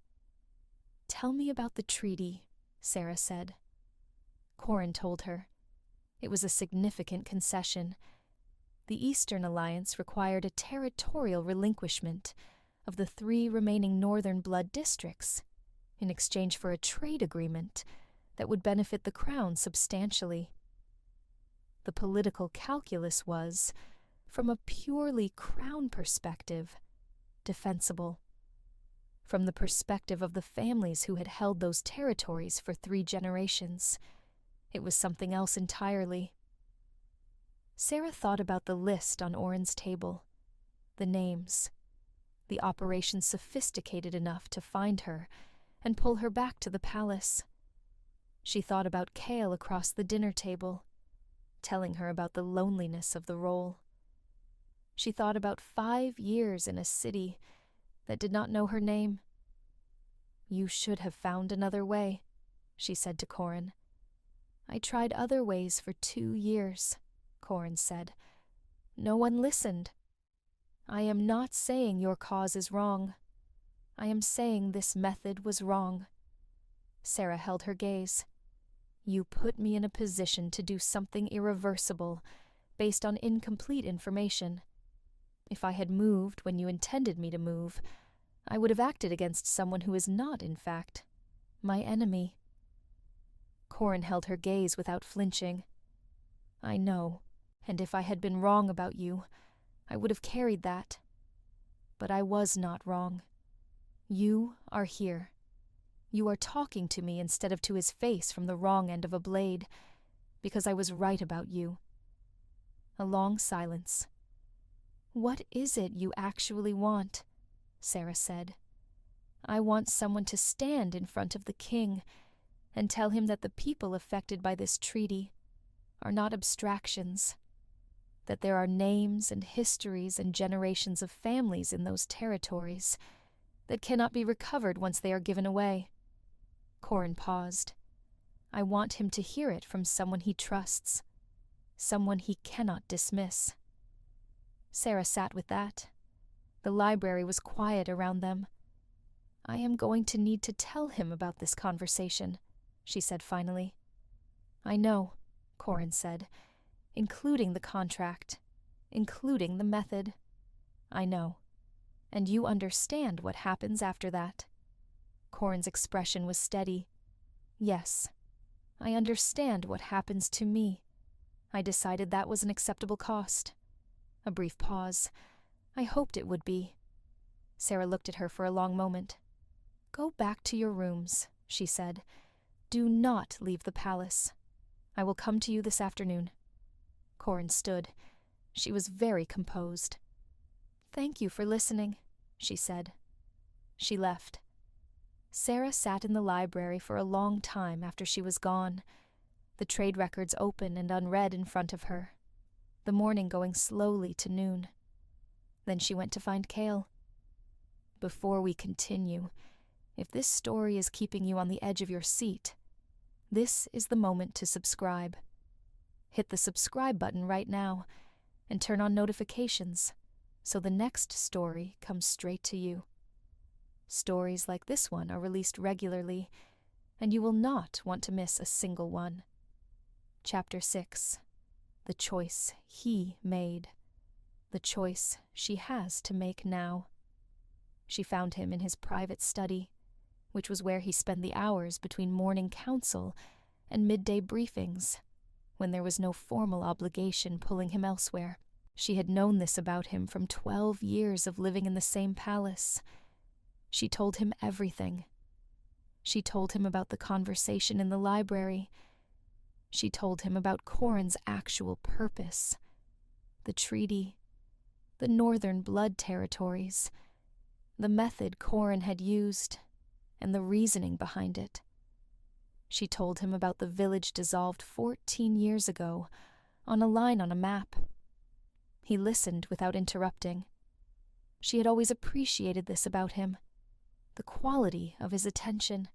Tell me about the treaty, Sera said. Corin told her. It was a significant concession. The Eastern Alliance required a territorial relinquishment of the 3 remaining Northern Blood districts in exchange for a trade agreement that would benefit the Crown substantially. The political calculus was, from a purely Crown perspective, defensible. From the perspective of the families who had held those territories for 3 generations, it was something else entirely. Sera thought about the list on Oren's table, the names, the operation sophisticated enough to find her and pull her back to the palace. She thought about Kale across the dinner table, telling her about the loneliness of the role. She thought about 5 years in a city that did not know her name. You should have found another way, she said to Corin. I tried other ways for 2 years, Corin said. No one listened. I am not saying your cause is wrong. I am saying this method was wrong. Sera held her gaze. You put me in a position to do something irreversible, based on incomplete information. If I had moved when you intended me to move, I would have acted against someone who is not, in fact, my enemy. Corin held her gaze without flinching. I know, and if I had been wrong about you, I would have carried that. But I was not wrong. You are here. You are talking to me instead of to his face from the wrong end of a blade, because I was right about you. A long silence. What is it you actually want? Sera said. I want someone to stand in front of the king and tell him that the people affected by this treaty are not abstractions, that there are names and histories and generations of families in those territories that cannot be recovered once they are given away. Corin paused. I want him to hear it from someone he trusts, someone he cannot dismiss. Sera sat with that. The library was quiet around them. I am going to need to tell him about this conversation, she said finally. I know, Corin said, including the contract, including the method. I know. And you understand what happens after that. Corin's expression was steady. Yes, I understand what happens to me. I decided that was an acceptable cost. A brief pause. I hoped it would be. Sera looked at her for a long moment. Go back to your rooms, she said. Do not leave the palace. I will come to you this afternoon. Corin stood. She was very composed. Thank you for listening, she said. She left. Sera sat in the library for a long time after she was gone, the trade records open and unread in front of her, the morning going slowly to noon. Then she went to find Kale. Before we continue, if this story is keeping you on the edge of your seat, this is the moment to subscribe. Hit the subscribe button right now and turn on notifications so the next story comes straight to you. Stories like this one are released regularly, and you will not want to miss a single one. Chapter 6. The choice he made. The choice she has to make now. She found him in his private study, which was where he spent the hours between morning council and midday briefings, when there was no formal obligation pulling him elsewhere. She had known this about him from 12 years of living in the same palace. She told him everything. She told him about the conversation in the library. She told him about Corin's actual purpose, the treaty, The Northern Blood territories. The method Corin had used, and the reasoning behind it. She told him about the village dissolved 14 years ago, on a line on a map. He listened without interrupting. She had always appreciated this about him, the quality of his attention.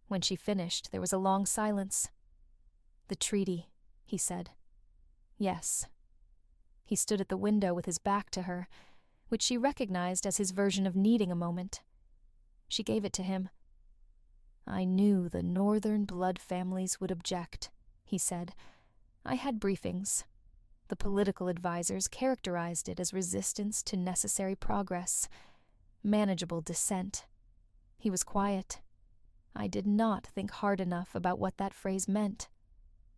When she finished, there was a long silence. "The treaty," he said. "Yes." He stood at the window with his back to her, which she recognized as his version of needing a moment. She gave it to him. "I knew the Northern Blood families would object," he said. "I had briefings. The political advisors characterized it as resistance to necessary progress, manageable dissent." He was quiet. I did not think hard enough about what that phrase meant.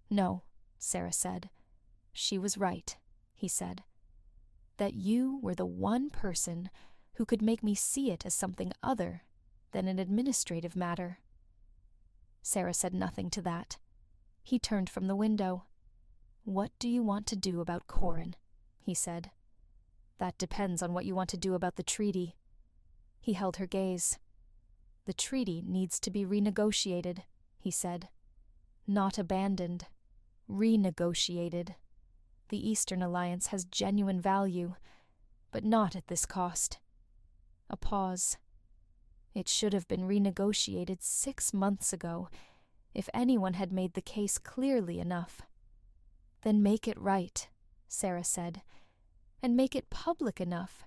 "No," Sera said. "She was right," he said. "That you were the one person who could make me see it as something other than an administrative matter." Sera said nothing to that. He turned from the window. "What do you want to do about Corin?" he said. "That depends on what you want to do about the treaty." He held her gaze. "The treaty needs to be renegotiated," he said. "Not abandoned. Renegotiated. The Eastern Alliance has genuine value, but not at this cost." A pause. "It should have been renegotiated 6 months ago, if anyone had made the case clearly enough." "Then make it right," Sera said, "and make it public enough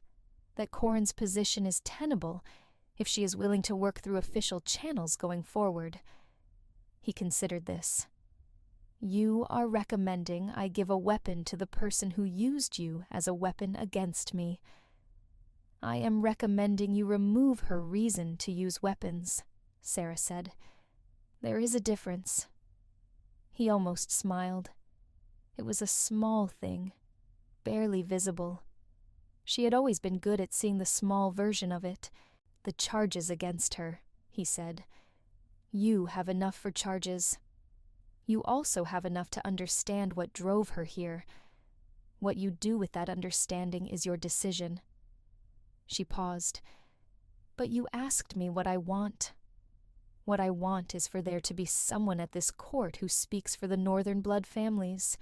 that Corin's position is tenable if she is willing to work through official channels going forward." He considered this. "You are recommending I give a weapon to the person who used you as a weapon against me." "I am recommending you remove her reason to use weapons," Sera said. "There is a difference." He almost smiled. It was a small thing, barely visible. She had always been good at seeing the small version of it. "The charges against her," he said. "You have enough for charges. You also have enough to understand what drove her here. What you do with that understanding is your decision." She paused. "But you asked me what I want. What I want is for there to be someone at this court who speaks for the Northern Blood families.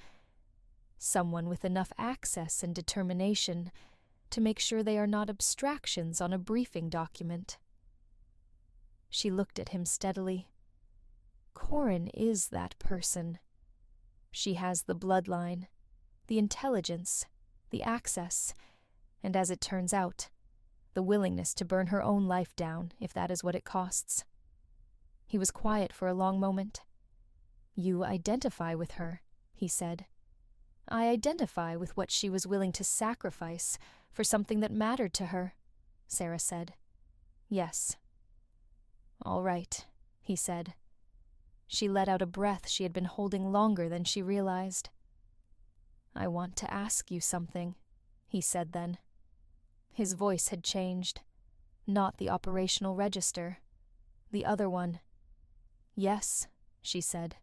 Someone with enough access and determination to make sure they are not abstractions on a briefing document." She looked at him steadily. "Corin is that person. She has the bloodline, the intelligence, the access, and as it turns out, the willingness to burn her own life down if that is what it costs." He was quiet for a long moment. "You identify with her," he said. "I identify with what she was willing to sacrifice for something that mattered to her," Sera said. "Yes." "All right," he said. She let out a breath she had been holding longer than she realized. "I want to ask you something," he said then. His voice had changed. Not the operational register. The other one. "Yes," she said.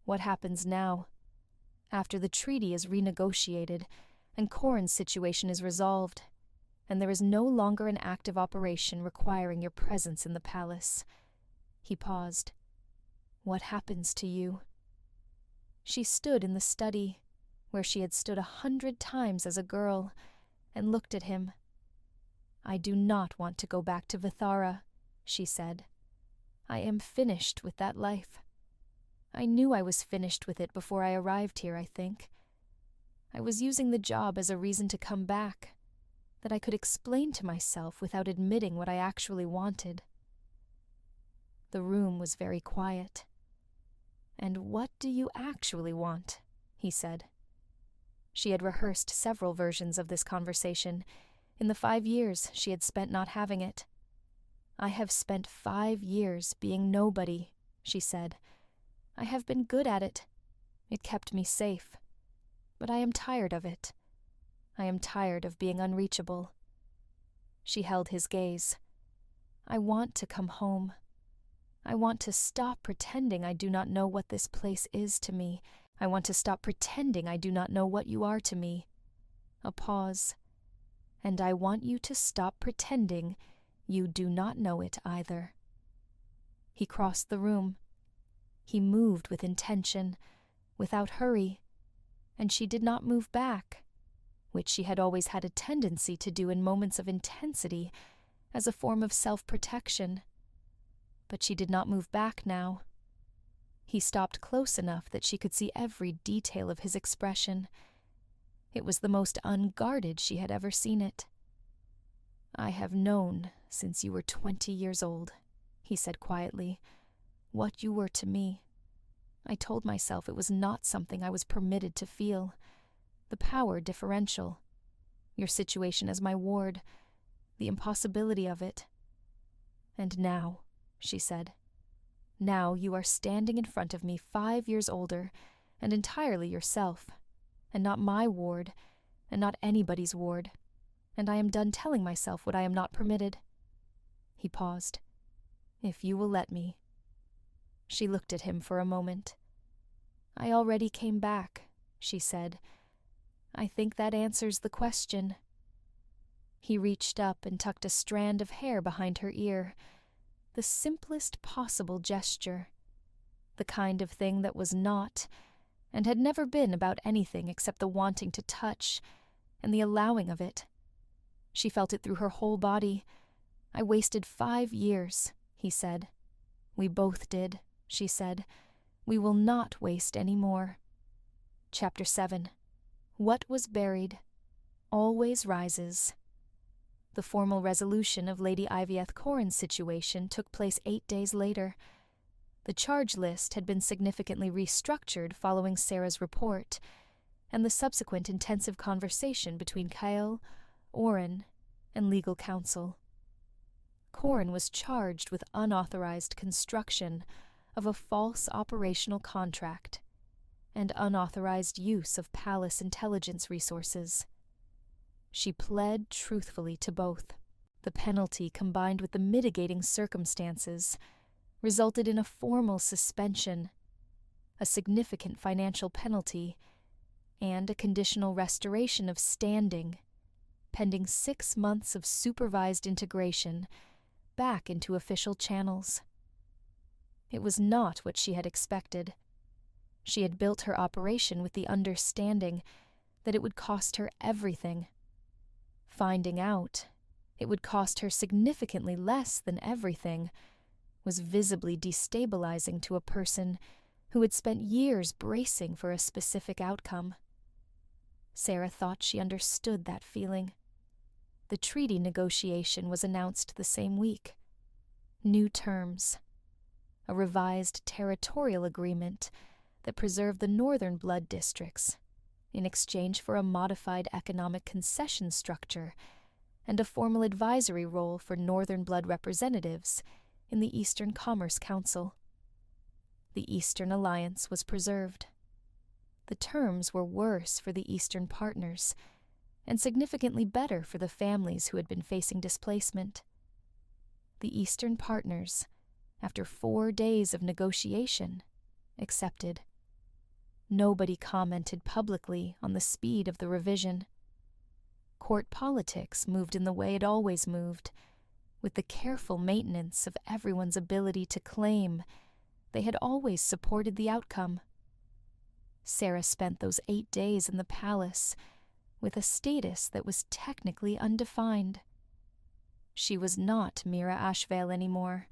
"What happens now? After the treaty is renegotiated, and Corin's situation is resolved, and there is no longer an active operation requiring your presence in the palace." He paused. "What happens to you?" She stood in the study, where she had stood 100 times as a girl, and looked at him. "I do not want to go back to Vithara," she said. "I am finished with that life. I knew I was finished with it before I arrived here, I think. I was using the job as a reason to come back, that I could explain to myself without admitting what I actually wanted." The room was very quiet. "And what do you actually want?" he said. She had rehearsed several versions of this conversation in the 5 years she had spent not having it. "I have spent 5 years being nobody," she said. "I have been good at it. It kept me safe. But I am tired of it. I am tired of being unreachable." She held his gaze. "I want to come home. I want to stop pretending I do not know what this place is to me. I want to stop pretending I do not know what you are to me." A pause. And I want you to stop pretending you do not know it either." He crossed the room. He moved with intention, without hurry, and she did not move back, which she had always had a tendency to do in moments of intensity as a form of self-protection. But she did not move back now. He stopped close enough that she could see every detail of his expression. It was the most unguarded she had ever seen it. "I have known since you were 20 years old," he said quietly, "what you were to me. I told myself it was not something I was permitted to feel. The power differential. Your situation as my ward. The impossibility of it. And now," she said, "now you are standing in front of me 5 years older and entirely yourself, and not my ward, and not anybody's ward, and I am done telling myself what I am not permitted." He paused. "If you will let me." She looked at him for a moment. "I already came back," she said. "I think that answers the question." He reached up and tucked a strand of hair behind her ear, the simplest possible gesture, the kind of thing that was not, and had never been about anything except the wanting to touch, and the allowing of it. She felt it through her whole body. "I wasted 5 years," he said. "We both did," she said. "We will not waste any more." Chapter 7. What was buried always rises. The formal resolution of Lady Ivyeth Corrin's situation took place 8 days later. The charge list had been significantly restructured following Sera's report, and the subsequent intensive conversation between Kyle, Oren, and legal counsel. Corrin was charged with unauthorized construction of a false operational contract and unauthorized use of palace intelligence resources. She pled truthfully to both. The penalty, combined with the mitigating circumstances, resulted in a formal suspension, a significant financial penalty, and a conditional restoration of standing, pending 6 months of supervised integration back into official channels. It was not what she had expected. She had built her operation with the understanding that it would cost her everything. Finding out it would cost her significantly less than everything was visibly destabilizing to a person who had spent years bracing for a specific outcome. Sera thought she understood that feeling. The treaty negotiation was announced the same week. New terms. A revised territorial agreement that preserved the northern blood districts in exchange for a modified economic concession structure and a formal advisory role for northern blood representatives in the Eastern Commerce Council. The Eastern Alliance was preserved. The terms were worse for the Eastern partners and significantly better for the families who had been facing displacement. The Eastern partners, after 4 days of negotiation, accepted. Nobody commented publicly on the speed of the revision. Court politics moved in the way it always moved, with the careful maintenance of everyone's ability to claim they had always supported the outcome. Sera spent those 8 days in the palace with a status that was technically undefined. She was not Mira Ashvale anymore.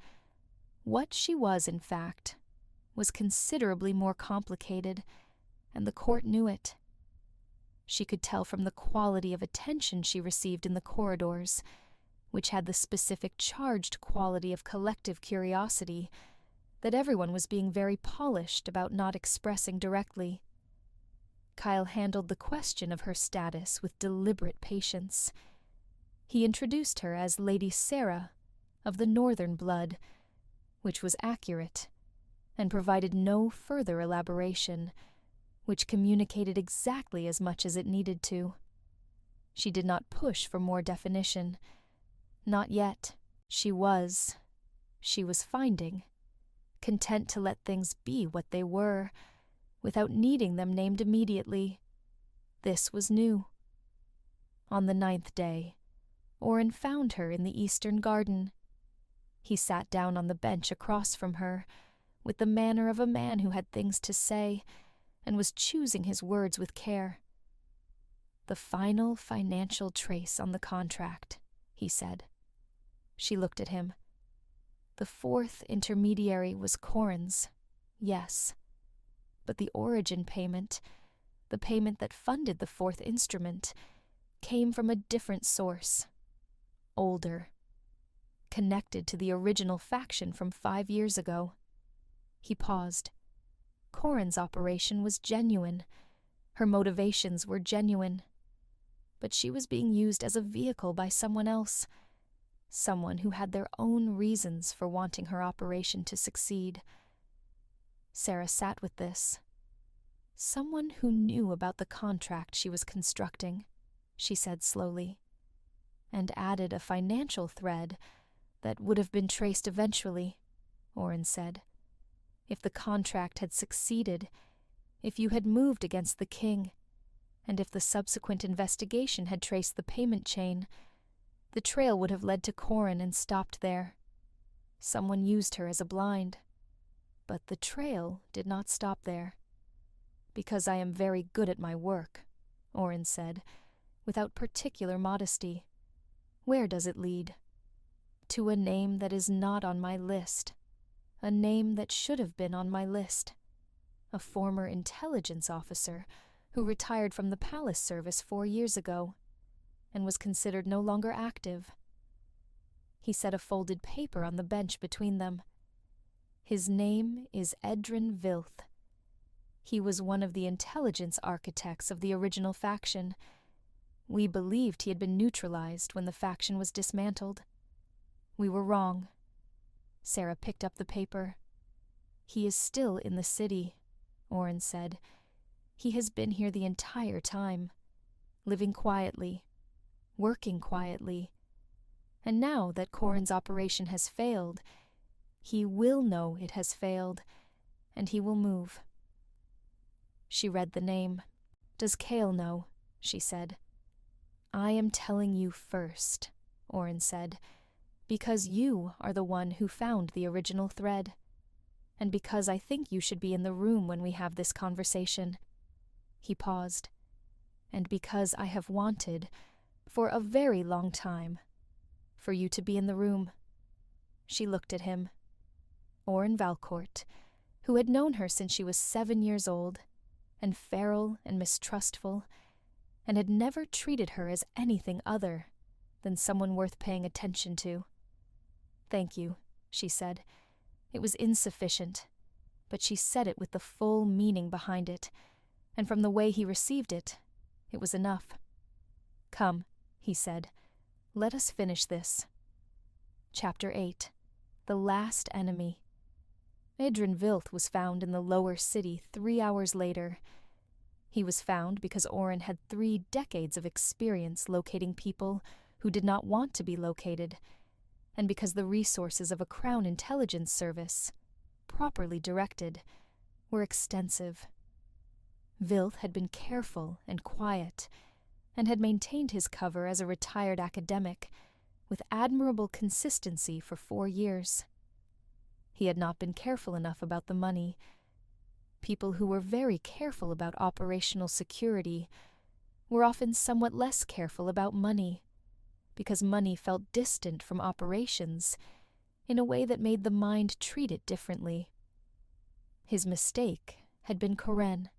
What she was, in fact, was considerably more complicated, and the court knew it. She could tell from the quality of attention she received in the corridors, which had the specific charged quality of collective curiosity, that everyone was being very polished about not expressing directly. Kyle handled the question of her status with deliberate patience. He introduced her as Lady Sera, of the northern blood, which was accurate, and provided no further elaboration, which communicated exactly as much as it needed to. She did not push for more definition. Not yet. She was finding, content to let things be what they were, without needing them named immediately. This was new. On the 9th day, Oren found her in the eastern garden. He sat down on the bench across from her, with the manner of a man who had things to say, and was choosing his words with care. "The final financial trace on the contract," he said. She looked at him. The fourth intermediary was Corin's, yes. But the origin payment, the payment that funded the fourth instrument, came from a different source. Older. Connected to the original faction from 5 years ago. He paused. Corin's operation was genuine. Her motivations were genuine. But she was being used as a vehicle by someone else. Someone who had their own reasons for wanting her operation to succeed. Sera sat with this. Someone who knew about the contract she was constructing, she said slowly, and added a financial thread that would have been traced eventually, Oren said. If the contract had succeeded, if you had moved against the king, and if the subsequent investigation had traced the payment chain, the trail would have led to Corin and stopped there. Someone used her as a blind. But the trail did not stop there. "Because I am very good at my work," Oren said, without particular modesty. "Where does it lead?" "To a name that is not on my list. A name that should have been on my list. A former intelligence officer who retired from the palace service 4 years ago and was considered no longer active." He set a folded paper on the bench between them. "His name is Edrin Vilth. He was one of the intelligence architects of the original faction. We believed he had been neutralized when the faction was dismantled. We were wrong." Sera picked up the paper. "He is still in the city," Oren said. "He has been here the entire time, living quietly, working quietly. And now that Corin's operation has failed, he will know it has failed, and he will move." She read the name. "Does Kale know?" she said. "I am telling you first," Oren said, "because you are the one who found the original thread, and because I think you should be in the room when we have this conversation." He paused. "And because I have wanted, for a very long time, for you to be in the room." She looked at him. Oren Valcourt, who had known her since she was 7 years old, and feral and mistrustful, and had never treated her as anything other than someone worth paying attention to. "Thank you," she said. It was insufficient, but she said it with the full meaning behind it, and from the way he received it, it was enough. "Come," he said, "let us finish this." Chapter 8. The Last Enemy. Edrin Vilth was found in the lower city 3 hours later. He was found because Oren had 3 decades of experience locating people who did not want to be located, and because the resources of a Crown intelligence service, properly directed, were extensive. Vilth had been careful and quiet, and had maintained his cover as a retired academic, with admirable consistency for 4 years. He had not been careful enough about the money. People who were very careful about operational security were often somewhat less careful about money, because money felt distant from operations in a way that made the mind treat it differently. His mistake had been Corinne.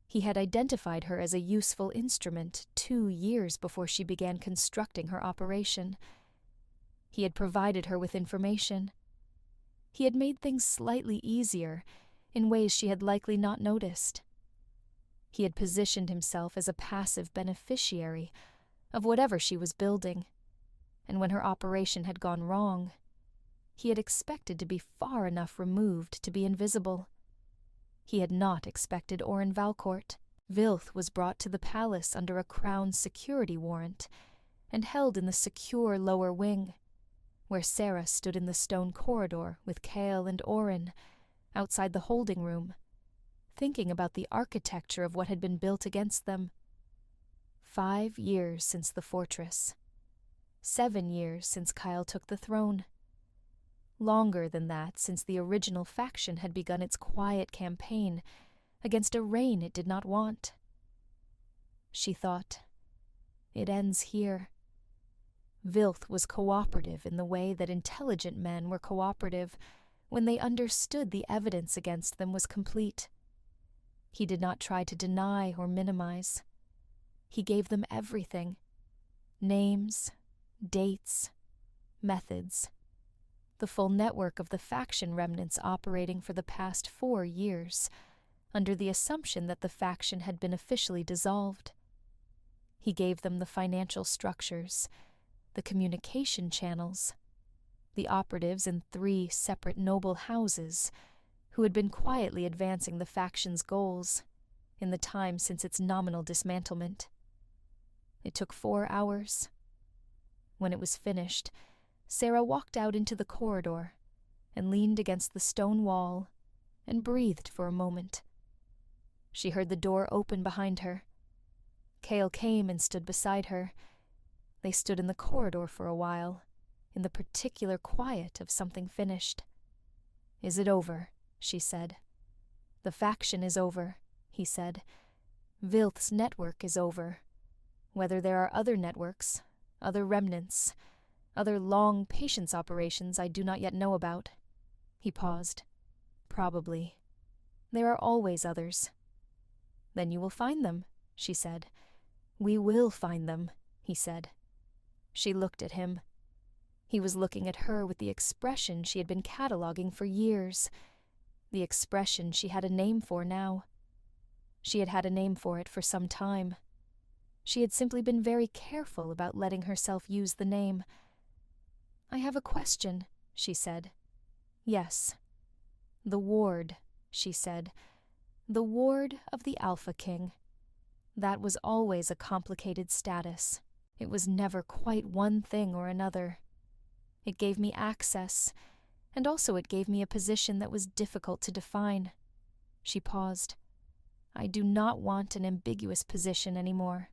He had identified her as a useful instrument 2 years before she began constructing her operation. He had provided her with information. He had made things slightly easier in ways she had likely not noticed. He had positioned himself as a passive beneficiary of whatever she was building, and when her operation had gone wrong, he had expected to be far enough removed to be invisible. He had not expected Oren Valcourt. Vilth was brought to the palace under a Crown security warrant and held in the secure lower wing, where Sera stood in the stone corridor with Kale and Oren, outside the holding room, thinking about the architecture of what had been built against them. 5 years since the fortress. 7 years since Kyle took the throne. Longer than that since the original faction had begun its quiet campaign against a reign it did not want. She thought, it ends here. Vilth was cooperative in the way that intelligent men were cooperative when they understood the evidence against them was complete. He did not try to deny or minimize. He gave them everything: names, dates, methods, the full network of the faction remnants operating for the past 4 years, under the assumption that the faction had been officially dissolved. He gave them the financial structures, the communication channels, the operatives in 3 separate noble houses who had been quietly advancing the faction's goals in the time since its nominal dismantlement. It took 4 hours. When it was finished, Sera walked out into the corridor and leaned against the stone wall and breathed for a moment. She heard the door open behind her. Cale came and stood beside her. They stood in the corridor for a while, in the particular quiet of something finished. "Is it over?" she said. "The faction is over," he said. "Vilth's network is over. Whether there are other networks, other remnants, other long patience operations I do not yet know about." He paused. "Probably. There are always others." "Then you will find them," she said. "We will find them," he said. She looked at him. He was looking at her with the expression she had been cataloging for years, the expression she had a name for now. She had had a name for it for some time. She had simply been very careful about letting herself use the name. "I have a question," she said. "Yes." "The ward," she said. "The ward of the Alpha King." That was always a complicated status. It was never quite one thing or another. It gave me access, and also it gave me a position that was difficult to define. She paused. "I do not want an ambiguous position anymore."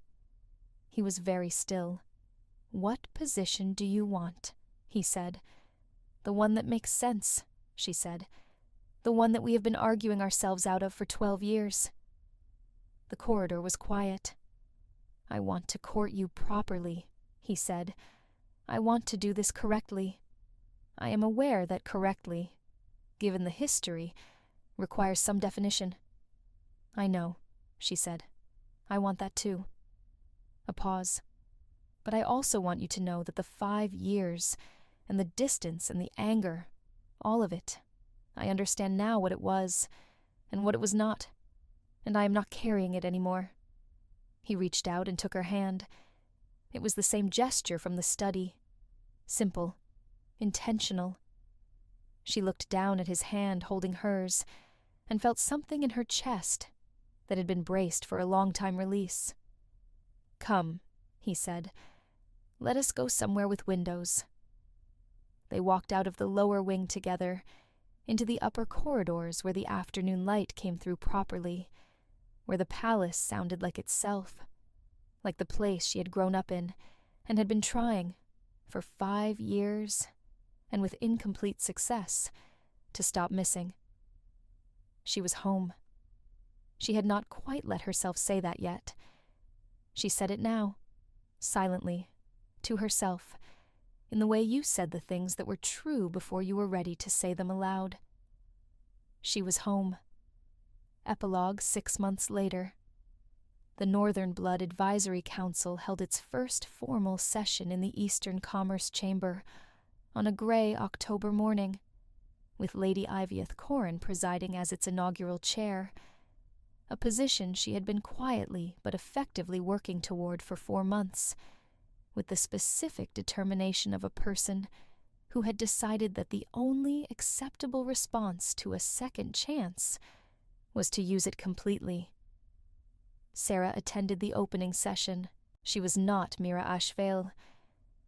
He was very still. "What position do you want?" he said. "The one that makes sense," she said. "The one that we have been arguing ourselves out of for 12 years. The corridor was quiet. "I want to court you properly," he said. "I want to do this correctly. I am aware that correctly, given the history, requires some definition." "I know," she said. "I want that too." A pause. "But I also want you to know that the 5 years, and the distance and the anger, all of it, I understand now what it was, and what it was not, and I am not carrying it anymore." He reached out and took her hand. It was the same gesture from the study. Simple. Intentional. She looked down at his hand holding hers, and felt something in her chest that had been braced for a long-time release. "Come," he said. "Let us go somewhere with windows." They walked out of the lower wing together, into the upper corridors where the afternoon light came through properly, where the palace sounded like itself, like the place she had grown up in and had been trying, for 5 years, and with incomplete success, to stop missing. She was home. She had not quite let herself say that yet. She said it now, silently, to herself, in the way you said the things that were true before you were ready to say them aloud. She was home. Epilogue 6 months later. The Northern Blood Advisory Council held its first formal session in the Eastern Commerce Chamber on a gray October morning, with Lady Ivyeth Corrin presiding as its inaugural chair, a position she had been quietly but effectively working toward for 4 months, with the specific determination of a person who had decided that the only acceptable response to a second chance was to use it completely. Sera attended the opening session. She was not Mira Ashvale,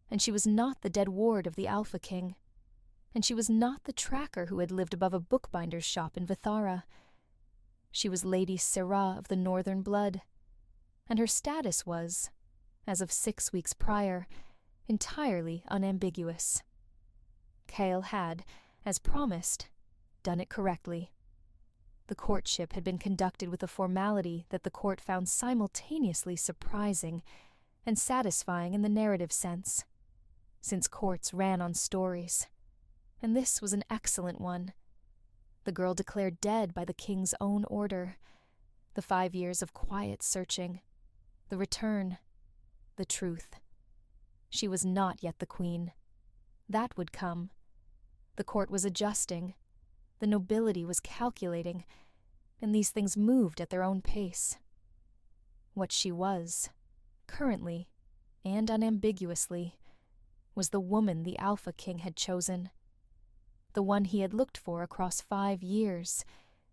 and she was not the dead ward of the Alpha King, and she was not the tracker who had lived above a bookbinder's shop in Vithara. She was Lady Sera of the Northern Blood, and her status was, as of 6 weeks prior, entirely unambiguous. Cale had, as promised, done it correctly. The courtship had been conducted with a formality that the court found simultaneously surprising and satisfying in the narrative sense, since courts ran on stories, and this was an excellent one. The girl declared dead by the king's own order, the 5 years of quiet searching, the return, the truth. She was not yet the queen. That would come. The court was adjusting, the nobility was calculating, and these things moved at their own pace. What she was, currently and unambiguously, was the woman the Alpha King had chosen, the one he had looked for across 5 years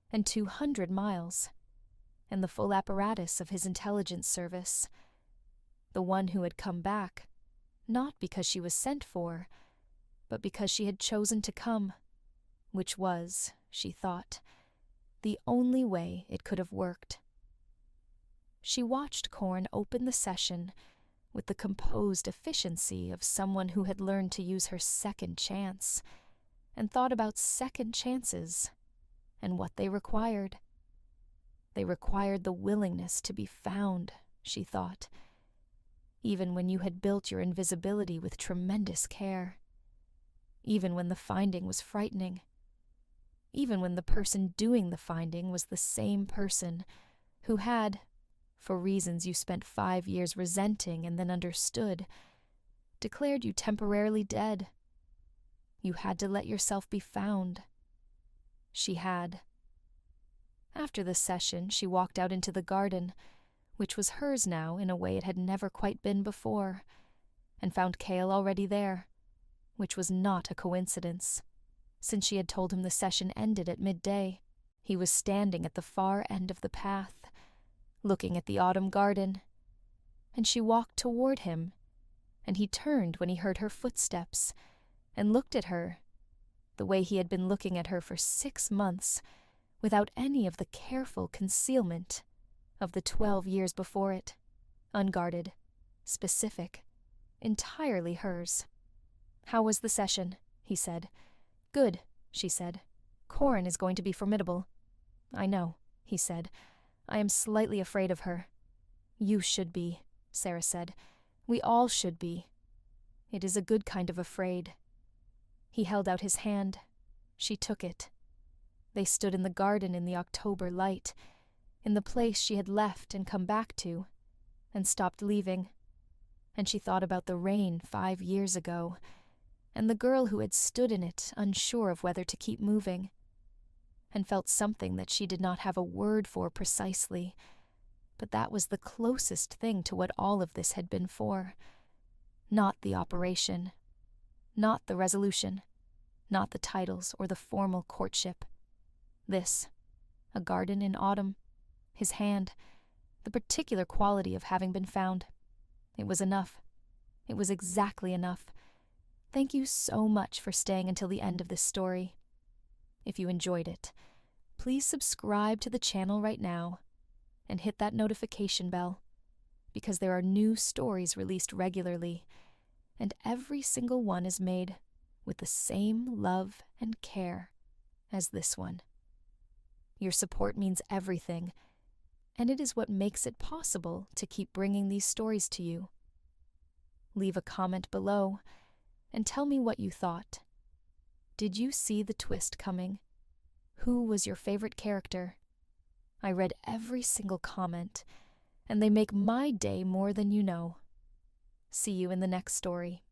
and 200 miles, and the full apparatus of his intelligence service, the one who had come back, not because she was sent for, but because she had chosen to come, which was, she thought, the only way it could have worked. She watched Corn open the session with the composed efficiency of someone who had learned to use her second chance, and thought about second chances and what they required. They required the willingness to be found, she thought, even when you had built your invisibility with tremendous care, even when the finding was frightening, even when the person doing the finding was the same person who had, for reasons you spent 5 years resenting and then understood, declared you temporarily dead. You had to let yourself be found. She had. After the session, she walked out into the garden, which was hers now in a way it had never quite been before, and found Cale already there, which was not a coincidence, since she had told him the session ended at midday. He was standing at the far end of the path, looking at the autumn garden, and she walked toward him, and he turned when he heard her footsteps, and looked at her, the way he had been looking at her for 6 months, without any of the careful concealment of the 12 years before it, unguarded, specific, entirely hers. "How was the session?" he said. "Good," she said. "Corrin is going to be formidable." "I know," he said. "I am slightly afraid of her." "You should be," Sera said. "We all should be. It is a good kind of afraid." He held out his hand. She took it. They stood in the garden in the October light, in the place she had left and come back to, and stopped leaving. And she thought about the rain 5 years ago, and the girl who had stood in it, unsure of whether to keep moving, and felt something that she did not have a word for precisely, but that was the closest thing to what all of this had been for. Not the operation, not the resolution, not the titles or the formal courtship. This, a garden in autumn, his hand, the particular quality of having been found. It was enough. It was exactly enough. Thank you so much for staying until the end of this story. If you enjoyed it, please subscribe to the channel right now and hit that notification bell, because there are new stories released regularly, and every single one is made with the same love and care as this one. Your support means everything, and it is what makes it possible to keep bringing these stories to you. Leave a comment below and tell me what you thought. Did you see the twist coming? Who was your favorite character? I read every single comment, and they make my day more than you know. See you in the next story.